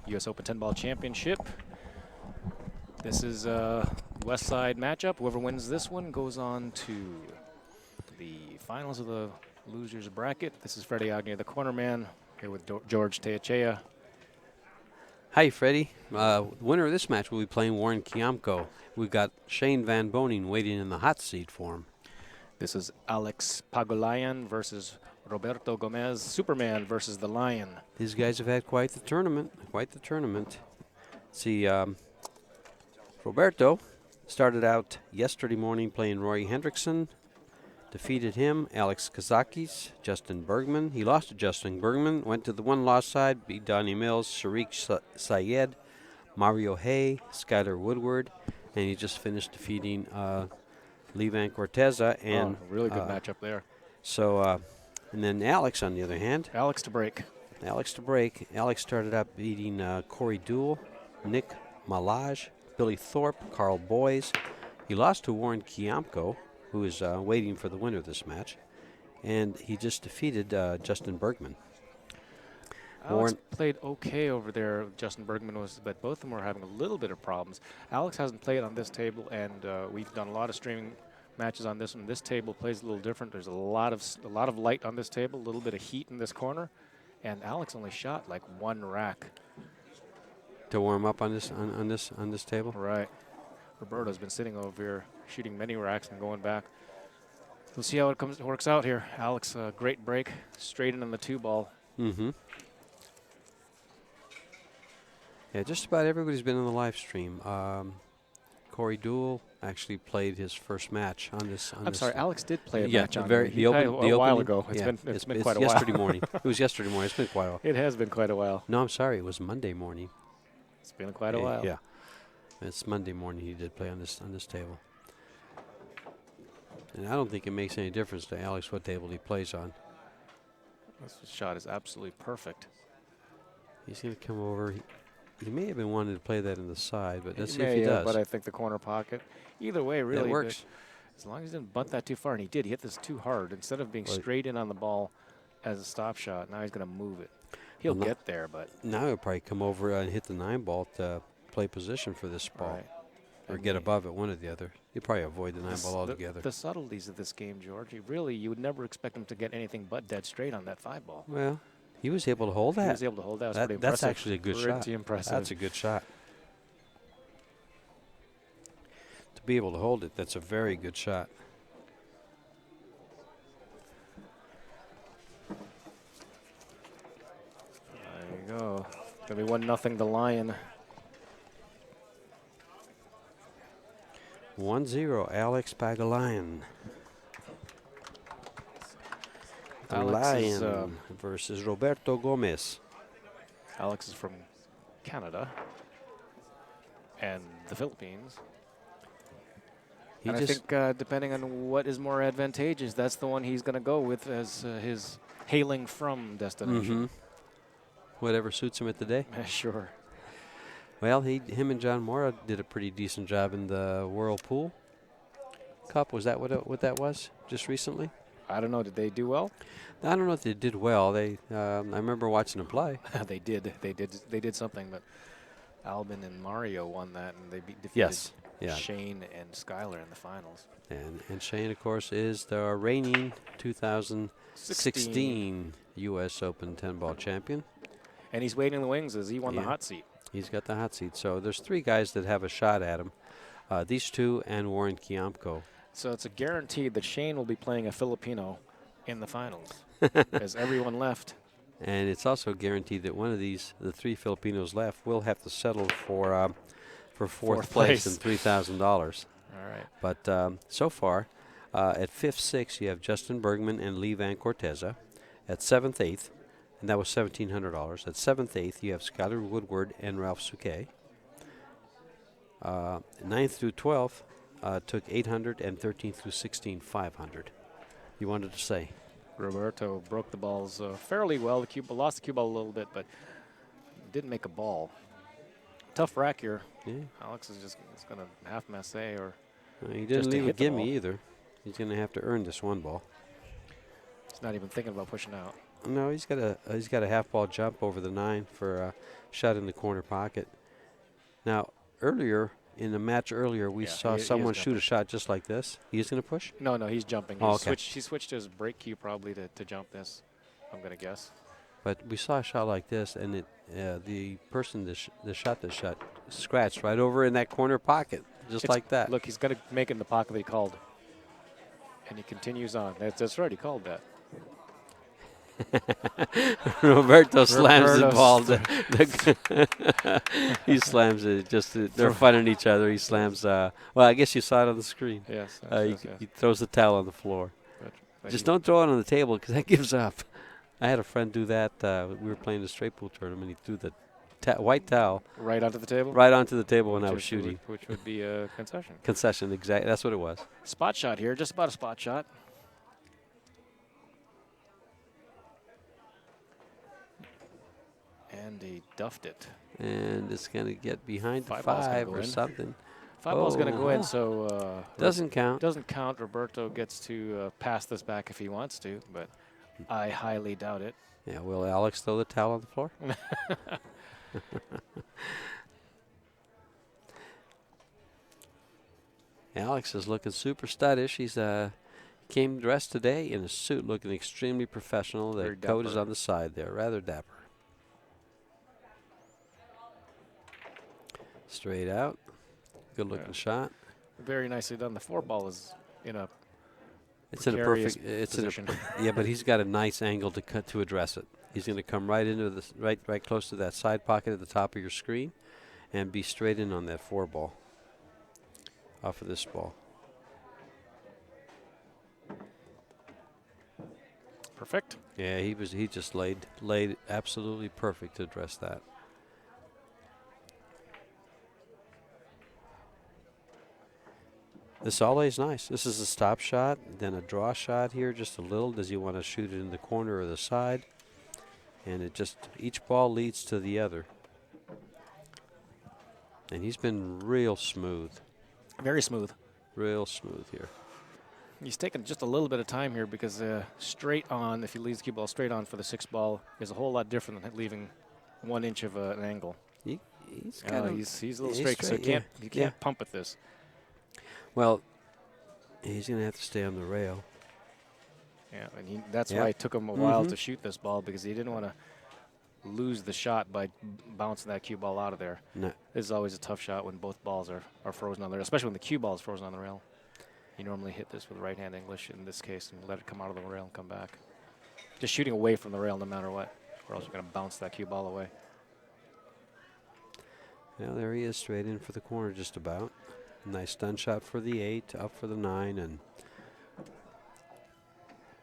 U.S. Open 10-ball championship. This is a West Side matchup. Whoever wins this one goes on to the finals of the losers bracket. This is Freddie Agnew, the corner man, here with George Teachea. Hi, Freddie. Winner of this match will be playing Warren Kiamko. We've got Shane Van Boning waiting in the hot seat for him. This is Alex Pagulayan versus Roberto Gomez. Superman versus the Lion. These guys have had quite the tournament. See, Roberto started out yesterday morning playing Roy Hendrickson. Defeated him, Alex Kazakis, Justin Bergman. He lost to Justin Bergman, went to the one-loss side, beat Donnie Mills, Sharik Sayed, Mario Hay, Skylar Woodward, and he just finished defeating Levan Corteza. And really good matchup there. So, and then Alex, on the other hand. Alex to break. Alex started out beating Corey Duell, Nick Malaj, Billy Thorpe, Carl Boyes. He lost to Warren Kiamko, who is waiting for the winner of this match. And he just defeated Justin Bergman. Alex played okay over there. Justin Bergman was, but both of them were having a little bit of problems. Alex hasn't played on this table, and we've done a lot of streaming matches on this one. This table plays a little different. There's a lot of light on this table, a little bit of heat in this corner, and Alex only shot like one rack to warm up on this table. Right. Roberto's been sitting over here shooting many racks and going back. We'll see how it works out here. Alex, great break, straight in on the 2-ball. Mm-hmm. Yeah, just about everybody's been on the live stream. Corey Duell actually played his first match on this. I'm sorry, Alex did play a match on a while ago. It's been quite a while. Yesterday morning. It was yesterday morning. It's been quite a while. It has been quite a while. No, I'm sorry. It was Monday morning. It's been quite a while. Yeah. It's Monday morning he did play on this table. And I don't think it makes any difference to Alex what table he plays on. This shot is absolutely perfect. He's going to come over. He may have been wanting to play that in the side, but let's see if he does. does. But I think the corner pocket. Either way, really. It works. As long as he didn't bunt that too far, and he did. He hit this too hard. Instead of being straight in on the ball as a stop shot, now he's going to move it. He'll get there, but. Now he'll probably come over and hit the 9-ball to play position for this ball. Right. Or get above it, one or the other. He'll probably avoid the 9-ball altogether. The subtleties of this game, George, you would never expect him to get anything but dead straight on that 5-ball. Well, he was able to hold that. He was able to hold that. That's pretty impressive. That's actually a good shot. Pretty impressive. That's a good shot. To be able to hold it, that's a very good shot. There you go. Going to be 1-0 the Lion. 1-0, Alex Pagulayan. The Lion versus Roberto Gomez. Alex is from Canada and the Philippines. And I think depending on what is more advantageous, that's the one he's going to go with as his hailing from destination. Mm-hmm. Whatever suits him at the day. Sure. Well, him and John Mora did a pretty decent job in the Whirlpool Cup. Was that what that was just recently? I don't know. Did they do well? I don't know if they did well. I remember watching them play. They did something. But Albin and Mario won that, and they defeated Shane and Skylar in the finals. And Shane, of course, is the reigning 2016 U.S. Open 10-ball champion. And he's waiting in the wings as he won the hot seat. He's got the hot seat. So there's 3 guys that have a shot at him. These 2 and Warren Kiamko. So it's a guarantee that Shane will be playing a Filipino in the finals as everyone left. And it's also guaranteed that one of these, the 3 Filipinos left, will have to settle for fourth place and $3,000. All right. But so far, at 5th, 6th, you have Justin Bergman and Levan Corteza. At 7th, 8th, and that was $1,700. At 7th, 8th, you have Skylar Woodward and Ralph Souquet. 9th through 12th took 800, and 13th through 16, 500. You wanted to say? Roberto broke the balls fairly well. Lost the cue ball a little bit, but didn't make a ball. Tough rack here. Yeah. Alex is just going to half masse or. He didn't leave a gimme either. He's going to have to earn this 1 ball. He's not even thinking about pushing out. No, he's got a half ball jump over the 9 for a shot in the corner pocket. Now, earlier in the match we Yeah, saw he someone is shoot a jumping. shot just like this. He's going to push? No, he's jumping. Oh, okay. He switched his break cue probably to jump this, I'm going to guess. But we saw a shot like this, and the person that shot the shot scratched right over in that corner pocket, just like that. Look, he's got to make it in the pocket that he called. And he continues on. That's right, he called that. Roberto slams the ball. Roberto's He slams it. They're fighting each other. He slams. Well, I guess you saw it on the screen. Yes. He throws the towel on the floor. But Just don't throw it on the table because that gives up. I had a friend do that. We were playing the straight pool tournament. He threw the white towel right onto the table? Right onto the table when I was shooting. Which would be a concession. Concession, exactly. That's what it was. Spot shot here, just about a spot shot. And he duffed it. And it's going to get behind the 5 or something. 5 ball's going to go in, so doesn't count. Doesn't count. Roberto gets to pass this back if he wants to, but I highly doubt it. Yeah, will Alex throw the towel on the floor? Alex is looking super stylish. He's came dressed today in a suit, looking extremely professional. The coat is on the side there, rather dapper. Straight out. Good looking shot. Very nicely done. The 4 ball is in a perfect position. Yeah, but he's got a nice angle to address it. He's going to come right into this right close to that side pocket at the top of your screen and be straight in on that 4 ball off of this ball. Perfect. Yeah, he just laid absolutely perfect to address that. This all lays nice. This is a stop shot, then a draw shot here, just a little. Does he want to shoot it in the corner or the side? And it just, each ball leads to the other. And he's been real smooth. Very smooth. Real smooth here. He's taken just a little bit of time here because straight on, if he leaves the cue ball straight on for the 6 ball, is a whole lot different than leaving 1 inch of an angle. He's a little straight, so you can't pump at this. Well, he's going to have to stay on the rail. Yeah, and that's why it took him a while to shoot this ball, because he didn't want to lose the shot by bouncing that cue ball out of there. No. This is always a tough shot when both balls are frozen on the rail, especially when the cue ball is frozen on the rail. You normally hit this with right-hand English in this case and let it come out of the rail and come back. Just shooting away from the rail no matter what, or else you're going to bounce that cue ball away. Well, there he is, straight in for the corner just about. Nice stun shot for the 8, up for the 9, and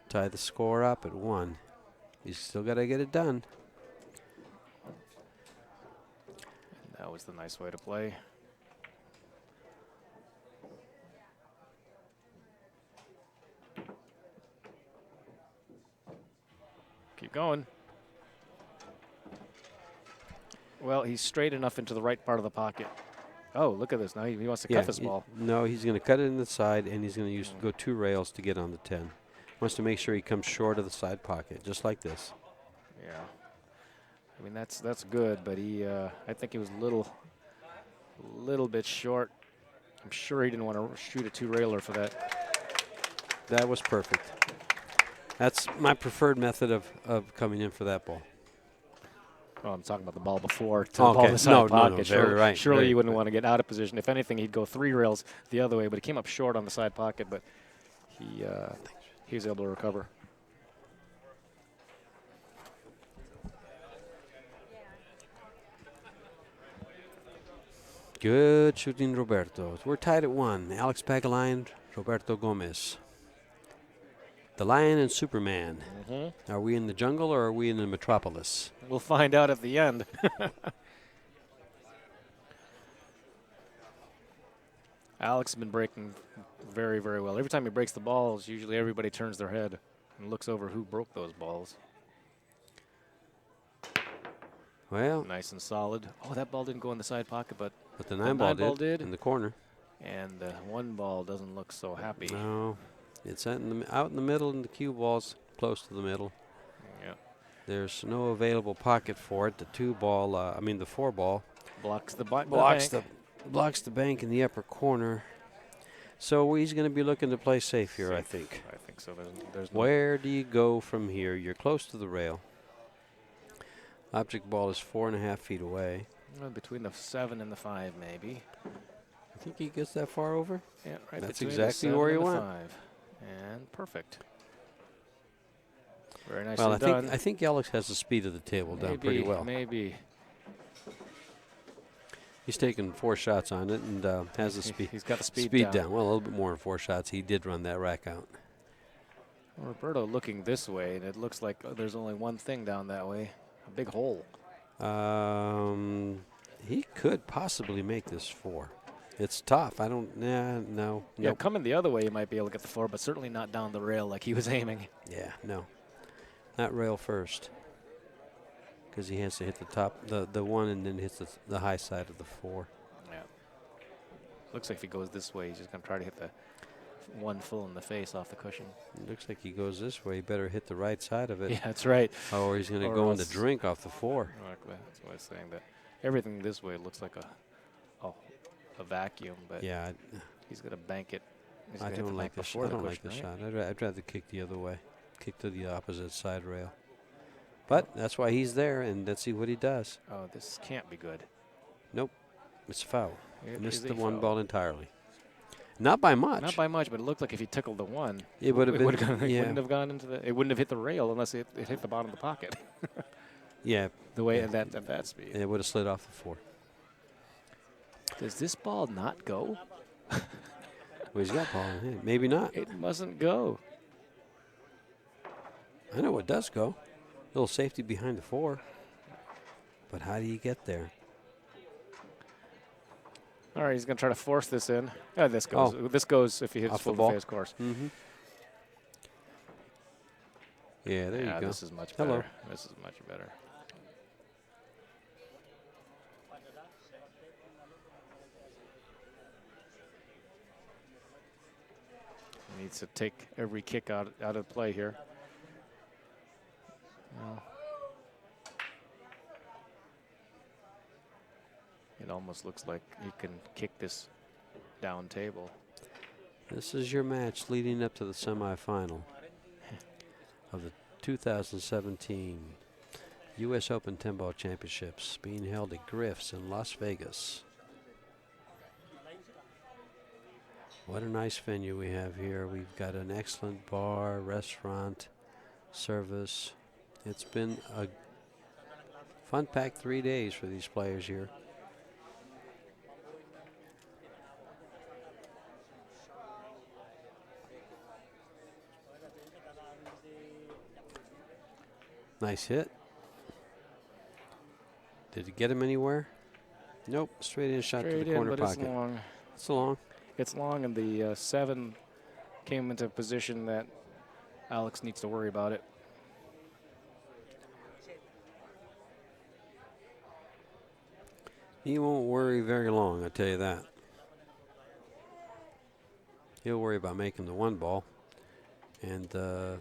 tie the score up at 1. He's still got to get it done. And that was the nice way to play. Keep going. Well, he's straight enough into the right part of the pocket. Oh, look at this. Now he wants to cut this ball. No, he's going to cut it in the side, and he's going to go 2 rails to get on the 10. Wants to make sure he comes short of the side pocket, just like this. Yeah. I mean, that's good, but I think he was a little bit short. I'm sure he didn't want to shoot a 2-railer for that. That was perfect. That's my preferred method of coming in for that ball. Oh, I'm talking about the ball before to the ball in the side pocket. No, surely you wouldn't want to get out of position. If anything, he'd go 3 rails the other way, but he came up short on the side pocket, but he was able to recover. Good shooting, Roberto. We're tied at 1. Alex Pagulayan, Roberto Gomez. The Lion and Superman. Are we in the jungle or are we in the metropolis? We'll find out at the end. Alex has been breaking very, very well. Every time he breaks the balls, usually everybody turns their head and looks over who broke those balls. Well, nice and solid. Oh, that ball didn't go in the side pocket, but the 9 ball did in the corner. And the 1 ball doesn't look so happy. No, it's out in the middle, and the cue ball's close to the middle. Yeah. There's no available pocket for it. The the 4 ball Blocks the blocks bank. blocks the bank in the upper corner. So he's going to be looking to play safe here, I think. I think so. There's no. Where do you go from here? You're close to the rail. Object ball is 4.5 feet away. Between the 7 and the 5, maybe. I think he gets that far over. Yeah, right. That's between exactly the 7 where and you the want. 5. And perfect. Very nicely Well, done. I think Alex has the speed of the table down pretty well. Maybe. He's taken 4 shots on it and has the speed. He's got the speed down. Well, a little bit more than 4 shots. He did run that rack out. Roberto looking this way, and it looks like there's only one thing down that way, a big hole. He could possibly make this 4. It's tough. No. Yeah, coming the other way, you might be able to get the 4, but certainly not down the rail like he was aiming. Yeah, no. Not rail first. Because he has to hit the top, the 1, and then hits the high side of the 4. Yeah. Looks like if he goes this way, he's just going to try to hit the 1 full in the face off the cushion. It looks like he goes this way. He better hit the right side of it. Yeah, that's right. Or he's going to go in the drink off the 4. Exactly. That's what I was saying. That everything this way looks like a vacuum, but yeah, he's going to bank it. I don't like this. I don't like this shot. I'd rather kick the other way, kick to the opposite side rail. But that's why he's there, and let's see what he does. Oh, this can't be good. Nope, it's a foul. Missed the 1 foul. ball entirely. Not by much. Not by much, but it looked like if he tickled the 1, it would have been. It wouldn't have gone into the. It wouldn't have hit the rail unless it hit the bottom of the pocket. Yeah. The way at that speed. It would have slid off the 4. Does this ball not go? Well, he's got ball in hand. Maybe not. It mustn't go. I know it does go. A little safety behind the 4. But how do you get there? All right, he's going to try to force this in. Yeah, this goes. Oh. This goes if he hits full the face course. Mm-hmm. Yeah, there you go. This is much better. Hello. This is much better. He needs to take every kick out of play here. Well, it almost looks like he can kick this down table. This is your match leading up to the semifinal of the 2017 U.S. Open 10-ball championships being held at Griff's in Las Vegas. What a nice venue we have here. We've got an excellent bar, restaurant, service. It's been a fun-packed 3 days for these players here. Nice hit. Did it get him anywhere? Nope. Straight in shot to the corner pocket. It's long. It's long. It's long, and the 7 came into a position that Alex needs to worry about it. He won't worry very long, I tell you that. He'll worry about making the 1 ball, and the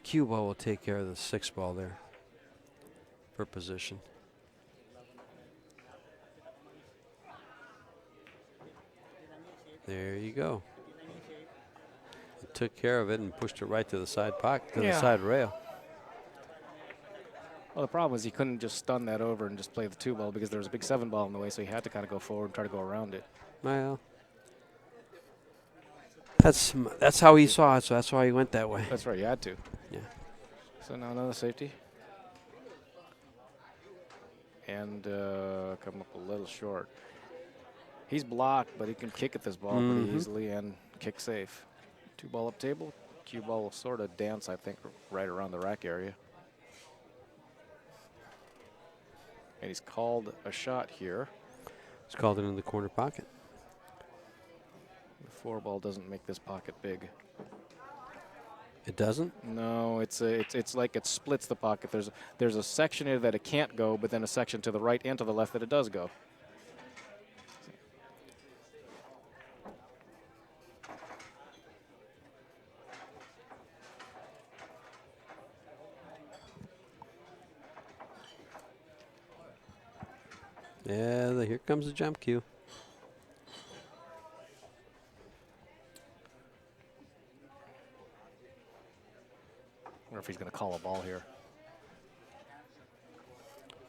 cue ball will take care of the 6 ball there for position. There you go. He took care of it and pushed it right to the side pocket, to the side rail. Well, the problem was he couldn't just stun that over and just play the 2 ball because there was a big 7 ball in the way, so he had to kind of go forward and try to go around it. Well, that's how he saw it, so that's why he went that way. That's right, you had to. Yeah. So now another safety. And come up a little short. He's blocked, but he can kick at this ball pretty easily and kick safe. 2 ball up table. Cue ball will sort of dance, I think, right around the rack area. And he's called a shot here. He's called it in the corner pocket. The 4 ball doesn't make this pocket big. It doesn't? No, it's like it splits the pocket. There's a section here that it can't go, but then a section to the right and to the left that it does go. Yeah, here comes the jump cue. I wonder if he's going to call a ball here.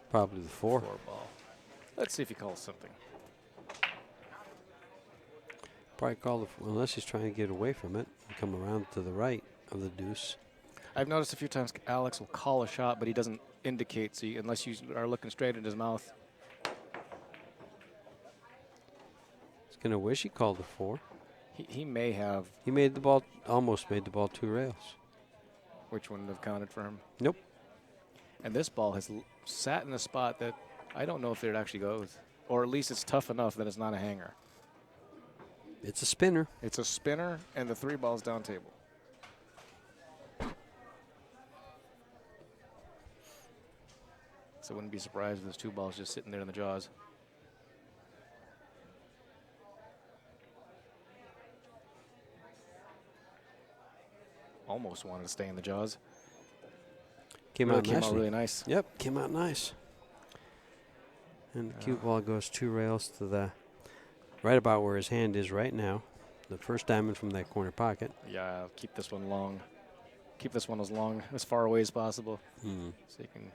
Probably the 4. 4 ball. Let's see if he calls something. Probably call the unless he's trying to get away from it and come around to the right of the deuce. I've noticed a few times Alex will call a shot, but he doesn't indicate, so unless you are looking straight at his mouth. He's going to wish he called the 4. He may have. He made the ball, almost made the ball 2 rails. Which wouldn't have counted for him. Nope. And this ball has sat in a spot that I don't know if it actually goes. Or at least it's tough enough that it's not a hanger. It's a spinner. It's a spinner, and the 3 balls down table. So I wouldn't be surprised if there's 2 balls just sitting there in the jaws. Almost wanted to stay in the jaws. Came Really out came nicely. out really nice. Yep, came out nice. And the cue ball goes 2 rails to the right about where his hand is right now. The first diamond from that corner pocket. Yeah, I'll keep this one long. Keep this one as far away as possible. So you can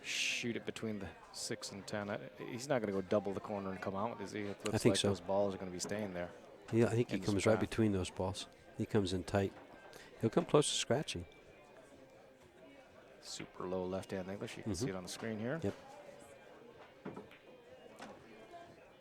shoot it between the 6 and 10. He's not going to go double the corner and come out, is he? It looks I think like so. Those balls are going to be staying there. Yeah, I think he in his comes right path. between those balls. He comes in tight. He'll come close to scratching. Super low left-hand English. You can see it on the screen here. Yep.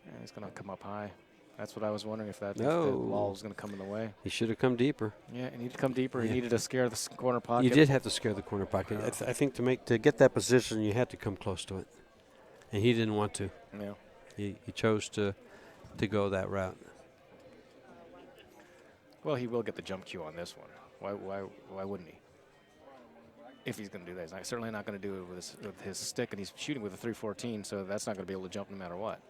And he's going to come up high. That's what I was wondering, if the ball was going to come in the way. He should have come deeper. Yeah, he needed to come deeper. Yeah. He needed to scare the corner pocket. You did have to scare the corner pocket. I think to get that position, you had to come close to it, and he didn't want to. Yeah. He chose to go that route. Well, he will get the jump cue on this one. Why wouldn't he? If he's going to do that, he's certainly not going to do it with his stick, and he's shooting with a 314, so that's not going to be able to jump no matter what.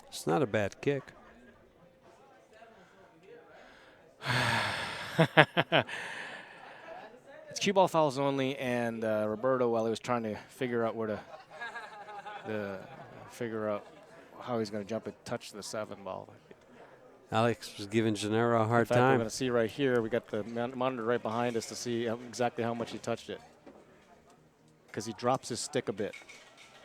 It's not a bad kick. It's cue ball fouls only, and Roberto, while he was trying to figure out where to figure out how he's going to jump it, touched the 7 ball. Alex was giving Gennaro a hard In fact, we're time. going to see right here, we got the monitor right behind us to see exactly how much he touched it. Because he drops his stick a bit.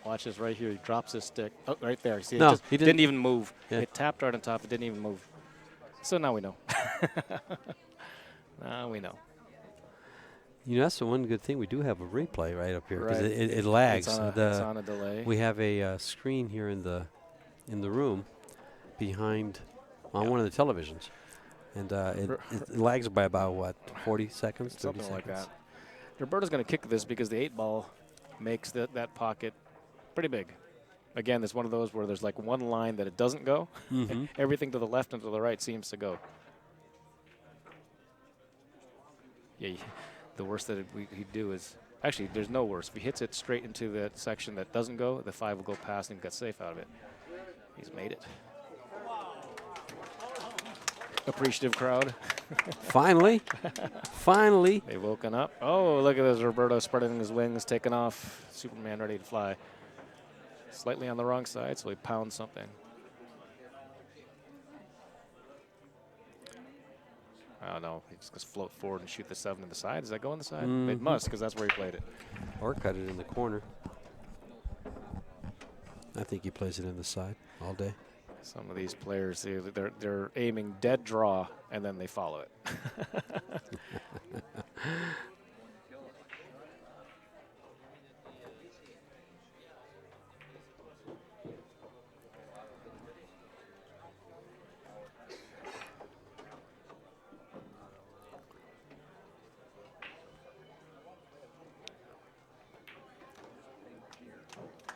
Watch this right here. He drops his stick. Oh, right there. You see, No, it just he didn't even move. Yeah. It tapped right on top. It didn't even move. So now we know. Now we know. You know, that's the one good thing. We do have a replay right up here because Right. it lags. It's on a delay. We have a screen here in the room behind on one of the televisions, and it lags by about what 40 seconds, 30 Something seconds. like that. Roberto's going to kick this because the 8 ball makes that pocket pretty big. Again, it's one of those where there's like one line that it doesn't go. Mm-hmm. Everything to the left and to the right seems to go. Yeah, the worst that he'd do is, actually, there's no worse. If he hits it straight into that section that doesn't go, the 5 will go past and get safe out of it. He's made it. Appreciative crowd. Finally, finally. They've woken up. Oh, look at this. Roberto spreading his wings, taking off. Superman ready to fly. Slightly on the wrong side, so he pounds something. I don't know. He's just going to float forward and shoot the 7 to the side. Does that go on the side? It must, because that's where he played it. Or cut it in the corner. I think he plays it in the side all day. Some of these players, they're aiming dead draw, and then they follow it.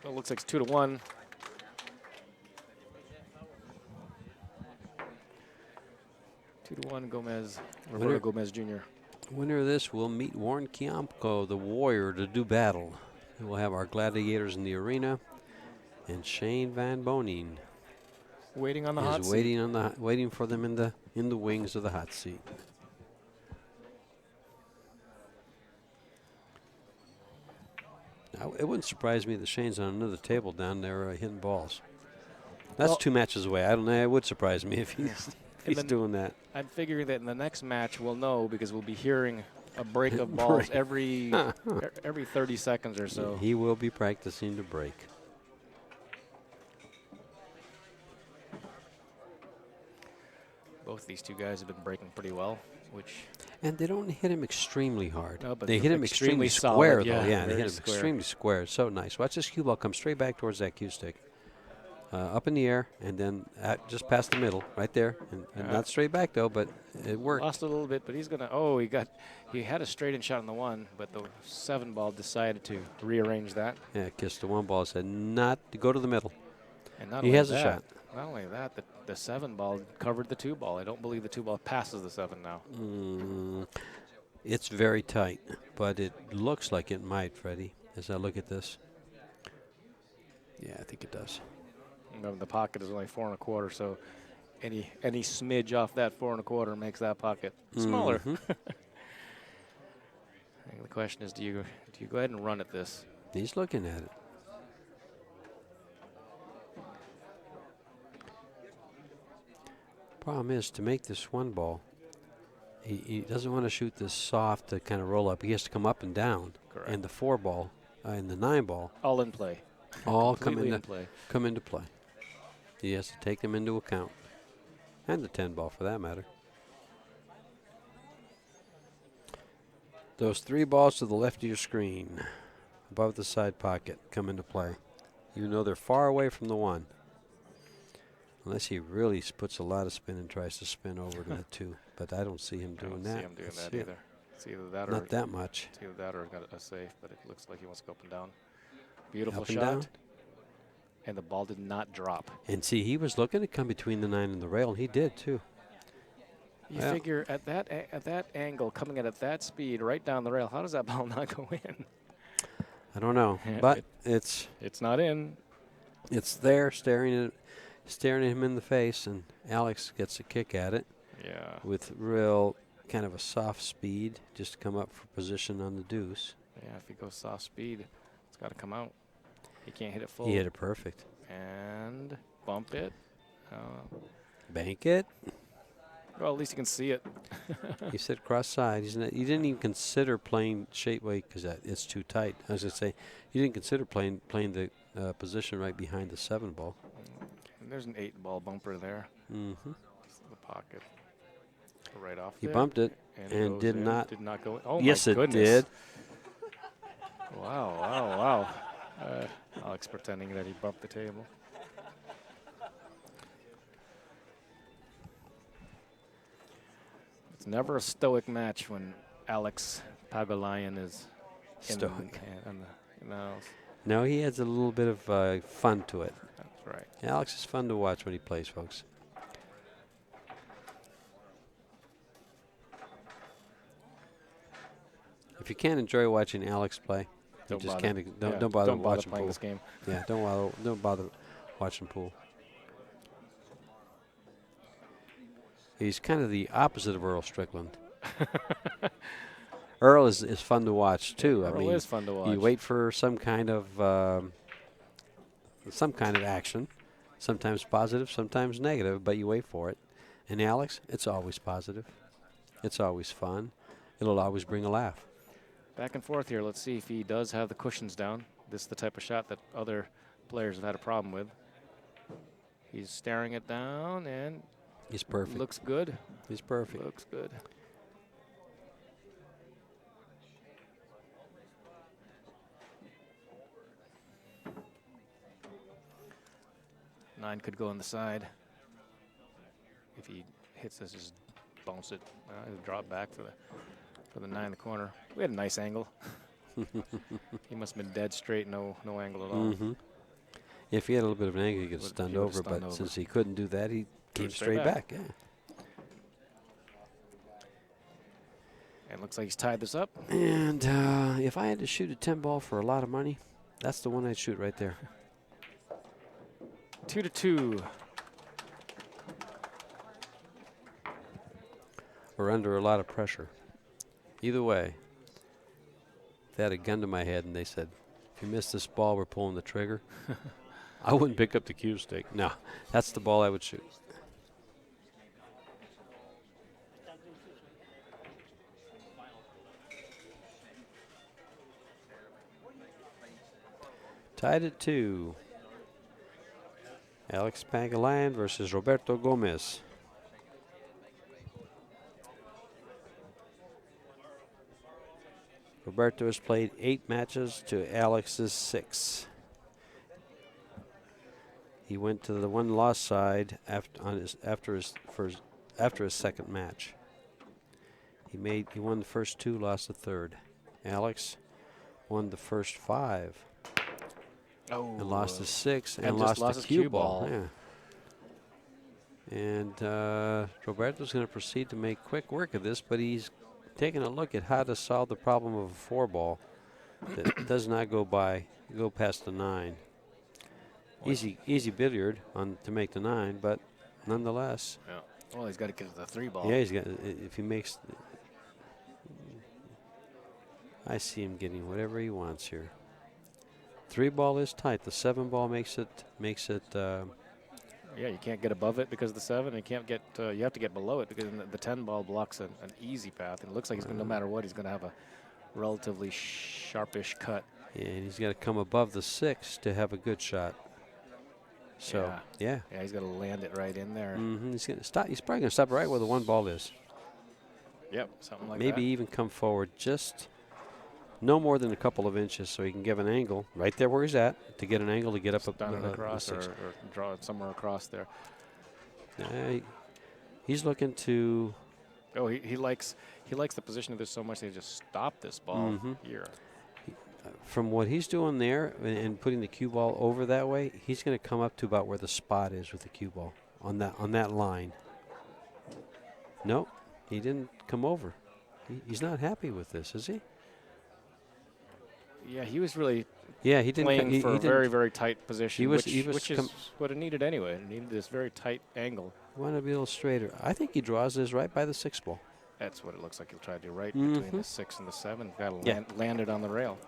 Well, it looks like it's 2-1. Roberto Gomez Jr. Winner of this will meet Warren Kiamko, the Warrior, to do battle. We'll have our gladiators in the arena, and Shane Van Bonin Waiting on the hot is seat. waiting for them in the wings of the hot seat. It wouldn't surprise me that Shane's on another table down there hitting balls. That's Well, 2 matches away. I don't know. It would surprise me if he's, if he's then doing that. I'm figuring that in the next match we'll know because we'll be hearing a break of balls every 30 seconds or so. He will be practicing to break. Both these two guys have been breaking pretty well, And they don't hit him extremely hard. No, but they hit him extremely solid, square, though. Yeah, they hit him square. extremely square. So nice. Watch this cue ball come straight back towards that cue stick. Up in the air, and then just past the middle, right there. And not straight back, though, but it worked. Lost a little bit, but he's going to, he had a straight-in shot on the 1, but the 7 ball decided to rearrange that. Yeah, kissed the 1 ball, said not to go to the middle. And not he only has that, a shot. Not only that, the 7 ball covered the 2 ball. I don't believe the 2 ball passes the 7 now. It's very tight, but it looks like it might, Freddie, as I look at this. Yeah, I think it does. The pocket is only 4 1/4, so any smidge off that 4 1/4 makes that pocket smaller. I think the question is, do you go ahead and run at this? He's looking at it. Problem is, to make this 1 ball, he doesn't want to shoot this soft to kind of roll up. He has to come up and down. Correct. And the 4 ball and the 9 ball all in play. All come into play. He has to take them into account. And the 10 ball, for that matter. Those 3 balls to the left of your screen, above the side pocket, come into play. Even though they're far away from the 1. Unless he really puts a lot of spin and tries to spin over to the 2. But I don't see him doing that. I don't see him doing that either. It's either that Not that much. It's either that or got a safe, but it looks like he wants to go up and down. Beautiful up and shot. Down. And the ball did not drop. And see, he was looking to come between the 9 and the rail, and he did too. You figure at that angle, coming at that speed, right down the rail, how does that ball not go in? I don't know, but it's not in. It's there, staring at him in the face, and Alex gets a kick at it. Yeah. With real kind of a soft speed, just to come up for position on the deuce. Yeah, if he goes soft speed, it's got to come out. He can't hit it full. He hit it perfect. And bump it. Bank it. Well, at least you can see it. He said cross side. He didn't even consider playing shape weight because it's too tight. I was going to say, he didn't consider playing the position right behind the 7 ball. And there's an 8 ball bumper there. Mm-hmm. The pocket. Right off He there. bumped it and did not go in. Oh, yes, my it goodness. did. Wow. Alex pretending that he bumped the table. It's never a stoic match when Alex Pagulayan is stoic. in the house. No, he adds a little bit of fun to it. That's right. Alex is fun to watch when he plays, folks. If you can't enjoy watching Alex play, you just can't. Don't bother watching playing pool. this game. Yeah, don't bother watching pool. He's kind of the opposite of Earl Strickland. Earl is fun to watch too. Earl is fun to watch. You wait for some kind of action, sometimes positive, sometimes negative, but you wait for it. And Alex, it's always positive. It's always fun. It'll always bring a laugh. Back and forth here. Let's see if he does have the cushions down. This is the type of shot that other players have had a problem with. He's staring it down, and he's perfect. Looks good. He's perfect. Looks good. Nine could go on the side. If he hits this, just bounce it. He'll drop back for the 9 in the corner. We had a nice angle. He must have been dead straight, no angle at all. Mm-hmm. If he had a little bit of an angle, he could have stunned over, but since he couldn't do that, he came straight back. Yeah. And looks like he's tied this up. And if I had to shoot a 10 ball for a lot of money, that's the one I'd shoot right there. 2-2. We're under a lot of pressure. Either way, if they had a gun to my head and they said, If you miss this ball, we're pulling the trigger. I wouldn't pick up the cue stick. No, that's the ball I would shoot. Tied at 2. Alex Pagulayan versus Roberto Gomez. Roberto has played 8 matches to Alex's 6. He went to the one loss side after his second match. He won the first 2, lost the third. Alex won the first 5. Oh, and lost the 6 and and lost lost the his cue cue ball. ball. Yeah. And Roberto's going to proceed to make quick work of this, but he's taking a look at how to solve the problem of a 4 ball that does not go past the 9. Easy billiard to make the 9, but nonetheless. Yeah. Well, he's got to get to the 3 ball. Yeah, if he makes. I see him getting whatever he wants here. 3 ball is tight. The 7 ball makes it. Yeah, you can't get above it because of the 7. You can't get. You have to get below it because the 10 ball blocks an easy path. And it looks like he's going, no matter what, he's going to have a relatively sharpish cut. Yeah, and he's got to come above the 6 to have a good shot. So yeah, he's got to land it right in there. He's going to stop. He's probably going to stop right where the 1 ball is. Yep, something like that. Maybe even come forward just no more than a couple of inches, so he can give an angle right there where he's at to get an angle to get up across or draw it somewhere across there. He's looking to. Oh, he likes the position of this so much they just stop this ball here. From what he's doing there and putting the cue ball over that way, he's going to come up to about where the spot is with the cue ball on that line. Nope, he didn't come over. He's not happy with this, is he? Yeah, he was really he didn't playing for he a very, very tight position, which is what it needed anyway. It needed this very tight angle. Want to be a little straighter. I think he draws this right by the 6 ball. That's what it looks like he'll try to do, right between the 6 and the 7. Got to land it on the rail.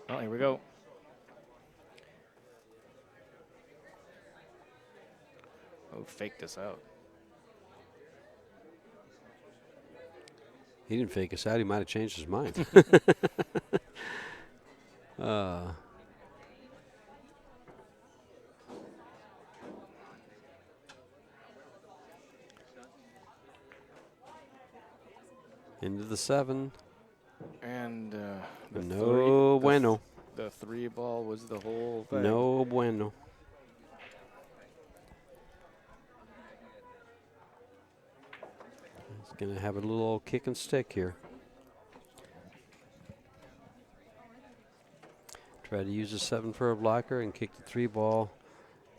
Well, here we go. Oh, fake this out. He didn't fake us out. He might have changed his mind. Into the 7. And no bueno. The 3 ball was the whole thing. No bueno. He's going to have a little old kick and stick here. Try to use a 7 for a blocker and kick the 3 ball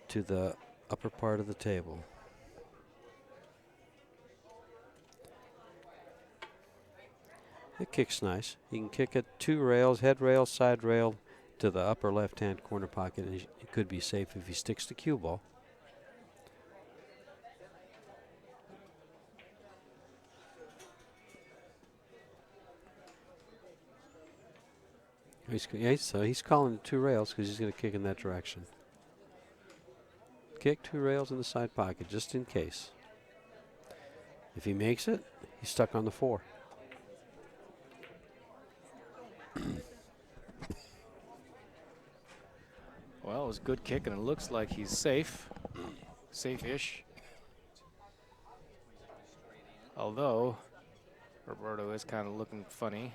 to the upper part of the table. It kicks nice. You can kick it 2 rails, head rail, side rail, to the upper left-hand corner pocket, and it could be safe if he sticks the cue ball. So he's calling it 2 rails because he's going to kick in that direction. Kick 2 rails in the side pocket just in case. If he makes it, he's stuck on the 4. Well, it was a good kick, and it looks like he's safe-ish. Although, Roberto is kind of looking funny.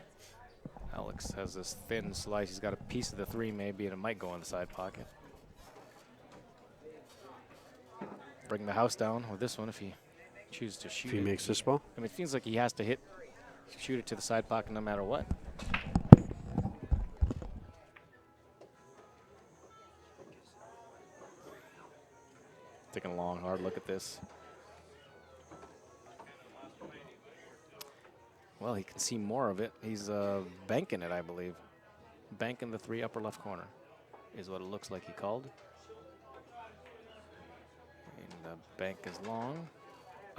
Alex has this thin slice. He's got a piece of the 3 maybe, and it might go in the side pocket. Bring the house down with this one if he chooses to shoot it. If he makes this ball? I mean, it feels like he has to shoot it to the side pocket no matter what. Taking a long, hard look at this. Well, he can see more of it. He's banking it, I believe. Banking the 3 upper left corner is what it looks like he called. And the bank is long.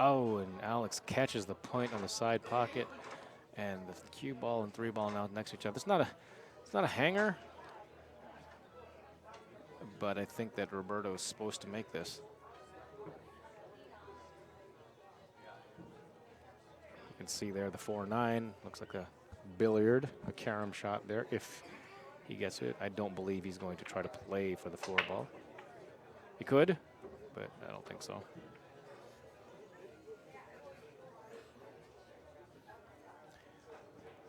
Oh, and Alex catches the point on the side pocket And the cue ball and 3 ball now next to each other. It's not a hanger, but I think that Roberto is supposed to make this. You can see there the 4-9 looks like a billiard, a carom shot there if he gets it. I don't believe he's going to try to play for the 4 ball. He could, but I don't think so.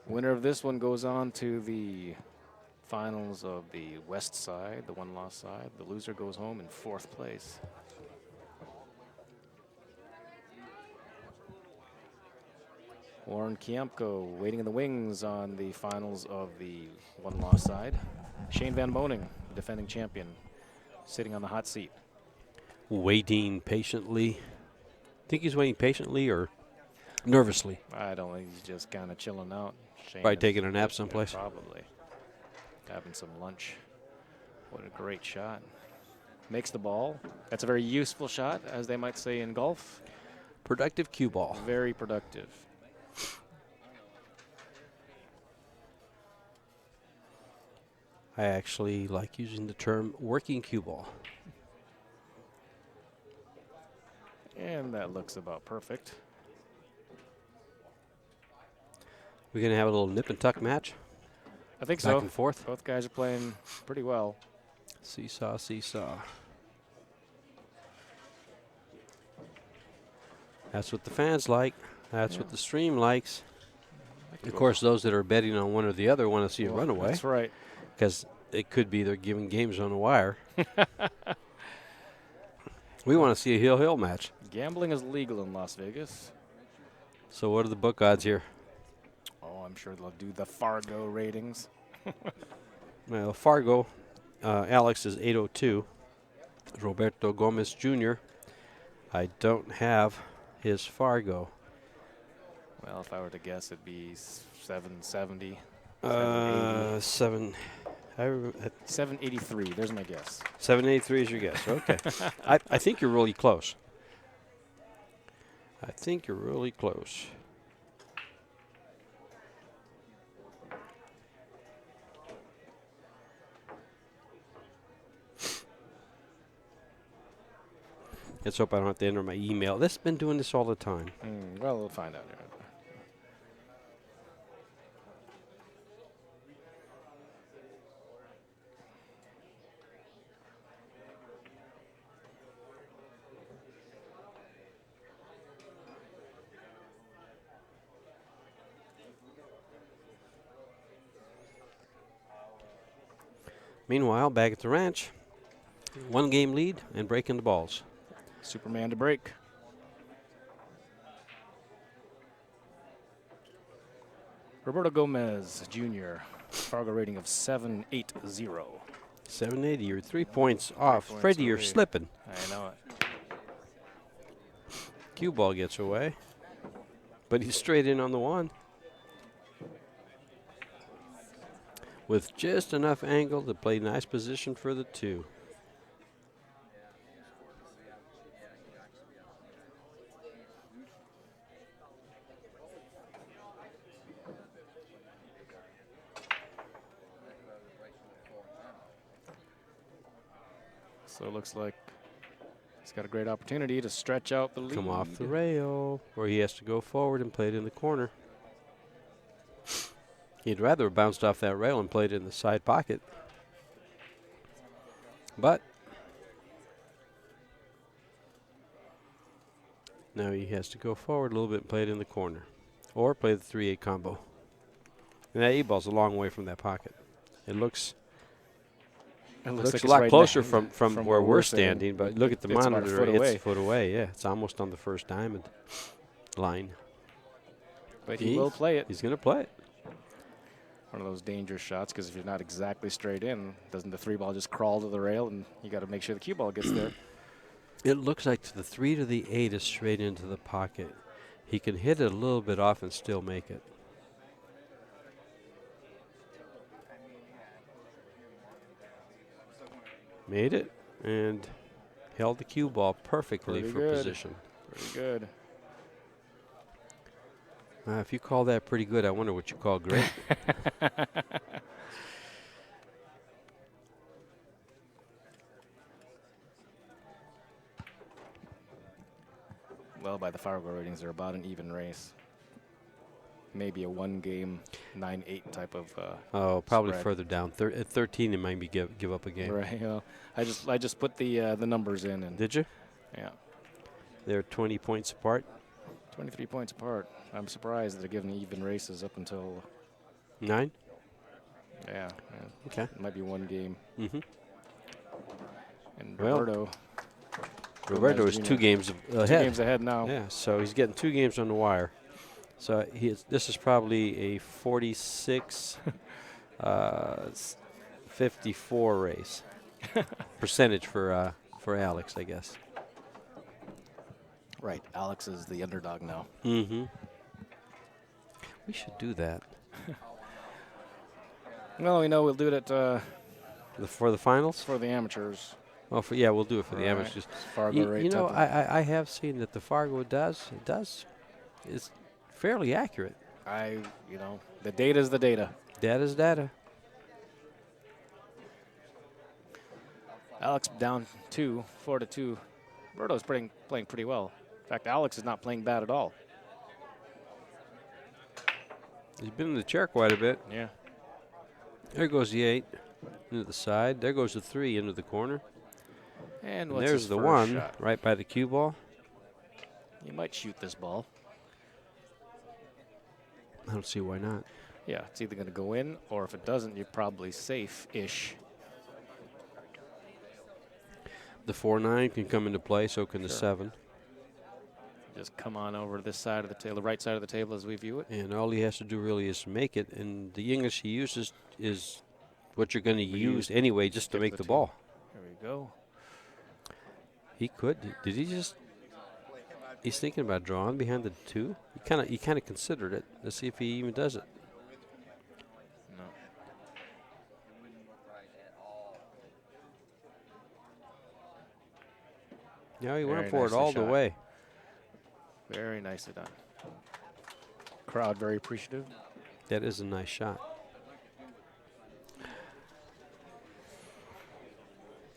Winner of this one goes on to the finals of the west side, the one-loss side. The loser goes home in 4th place. Warren Kiamko waiting in the wings on the finals of the one-loss side. Shane Van Boning, defending champion, sitting on the hot seat. Waiting patiently. Think he's waiting patiently or nervously? I don't think he's just kind of chilling out. Shane Probably taking a nap someplace. Probably. Having some lunch. What a great shot. Makes the ball. That's a very useful shot, as they might say in golf. Productive cue ball. Very productive. I actually like using the term working cue ball. And that looks about perfect. We're going to have a little nip and tuck match. I think Back so. and forth. Both guys are playing pretty well. Seesaw, seesaw. That's what the fans like. That's what the stream likes. Of course, those that are betting on one or the other want to see a runaway. That's right. Because it could be they're giving games on the wire. We want to see a hill-hill match. Gambling is legal in Las Vegas. So what are the book odds here? Oh, I'm sure they'll do the Fargo ratings. Well, Fargo, Alex is 802. Roberto Gomez Jr. I don't have his Fargo. Well, if I were to guess, it'd be 770. 783. There's my guess. 783 is your guess. Okay. I think you're really close. I think you're really close. Let's hope I don't have to enter my email. This has been doing this all the time. Well, we'll find out. Meanwhile, back at the ranch, 1 game lead and breaking the balls. Superman to break. Roberto Gomez Jr. Fargo rating of 780. 780, you're 3 points off. Freddie, you're slipping. I know it. Cue ball gets away, but he's straight in on the 1. With just enough angle to play nice position for the 2. So it looks like he's got a great opportunity to stretch out the lead. Come off the rail, where he has to go forward and play it in the corner. He'd rather have bounced off that rail and played it in the side pocket. But now he has to go forward a little bit and play it in the corner. Or play the 3-8 combo. And that 8-ball's a long way from that pocket. It looks like a lot right closer from from where we're standing, but look at the it's about a monitor. foot It's away. a foot away, yeah. It's almost on the first diamond line. But he will play it. He's going to play it. One of those dangerous shots, because if you're not exactly straight in, doesn't the 3-ball just crawl to the rail, and you got to make sure the cue ball gets there. It looks like the 3 to the 8 is straight into the pocket. He can hit it a little bit off and still make it. Made it and held the cue ball perfectly Pretty for good. position. Pretty good. If you call that pretty good, I wonder what you call great. Well, by the Fargo ratings, they're about an even race. Maybe a one-game 9-8 type of. Oh, probably spread. further down. At 13, it might be give up a game. Right. I just put the numbers in, and Did you? yeah, They're 20 points apart. 23 points apart. I'm surprised they're giving even races up until 9. yeah. Okay. It might be one game. Mm-hmm. And Well, Roberto is 2 games ahead. 2 games ahead now. Yeah, so he's getting 2 games on the wire. So this is probably a 46, 54 race percentage for Alex, I guess. Right. Alex is the underdog now. Mm-hmm. We should do that. Well, we know we'll do it at For the finals? for the amateurs. Oh, we'll do it for the Right. amateurs. Fargo rate You know, type of- I have seen that the Fargo is fairly accurate. The data is the data. Data's data. Alex down 4-2. Roberto's playing pretty well. In fact, Alex is not playing bad at all. He's been in the chair quite a bit. Yeah. There goes the 8 into the side. There goes the 3 into the corner. And And what's there's his the first 1 shot? right by the cue ball. You might shoot this ball. I don't see why not. Yeah, it's either going to go in, or if it doesn't, you're probably safe-ish. The 4-9 can come into play, so can the Sure. 7. Just come on over to this side of the table, the right side of the table as we view it. And all he has to do really is make it. And the English he uses is what you're going to use anyway just to skip make the the 2. ball. There we go. He could. Did he just? He's thinking about drawing behind the 2. He kind of considered it. Let's see if he even does it. No. Yeah, he went Very for it nicely all the shot. way. Very nicely done. Crowd very appreciative. That is a nice shot.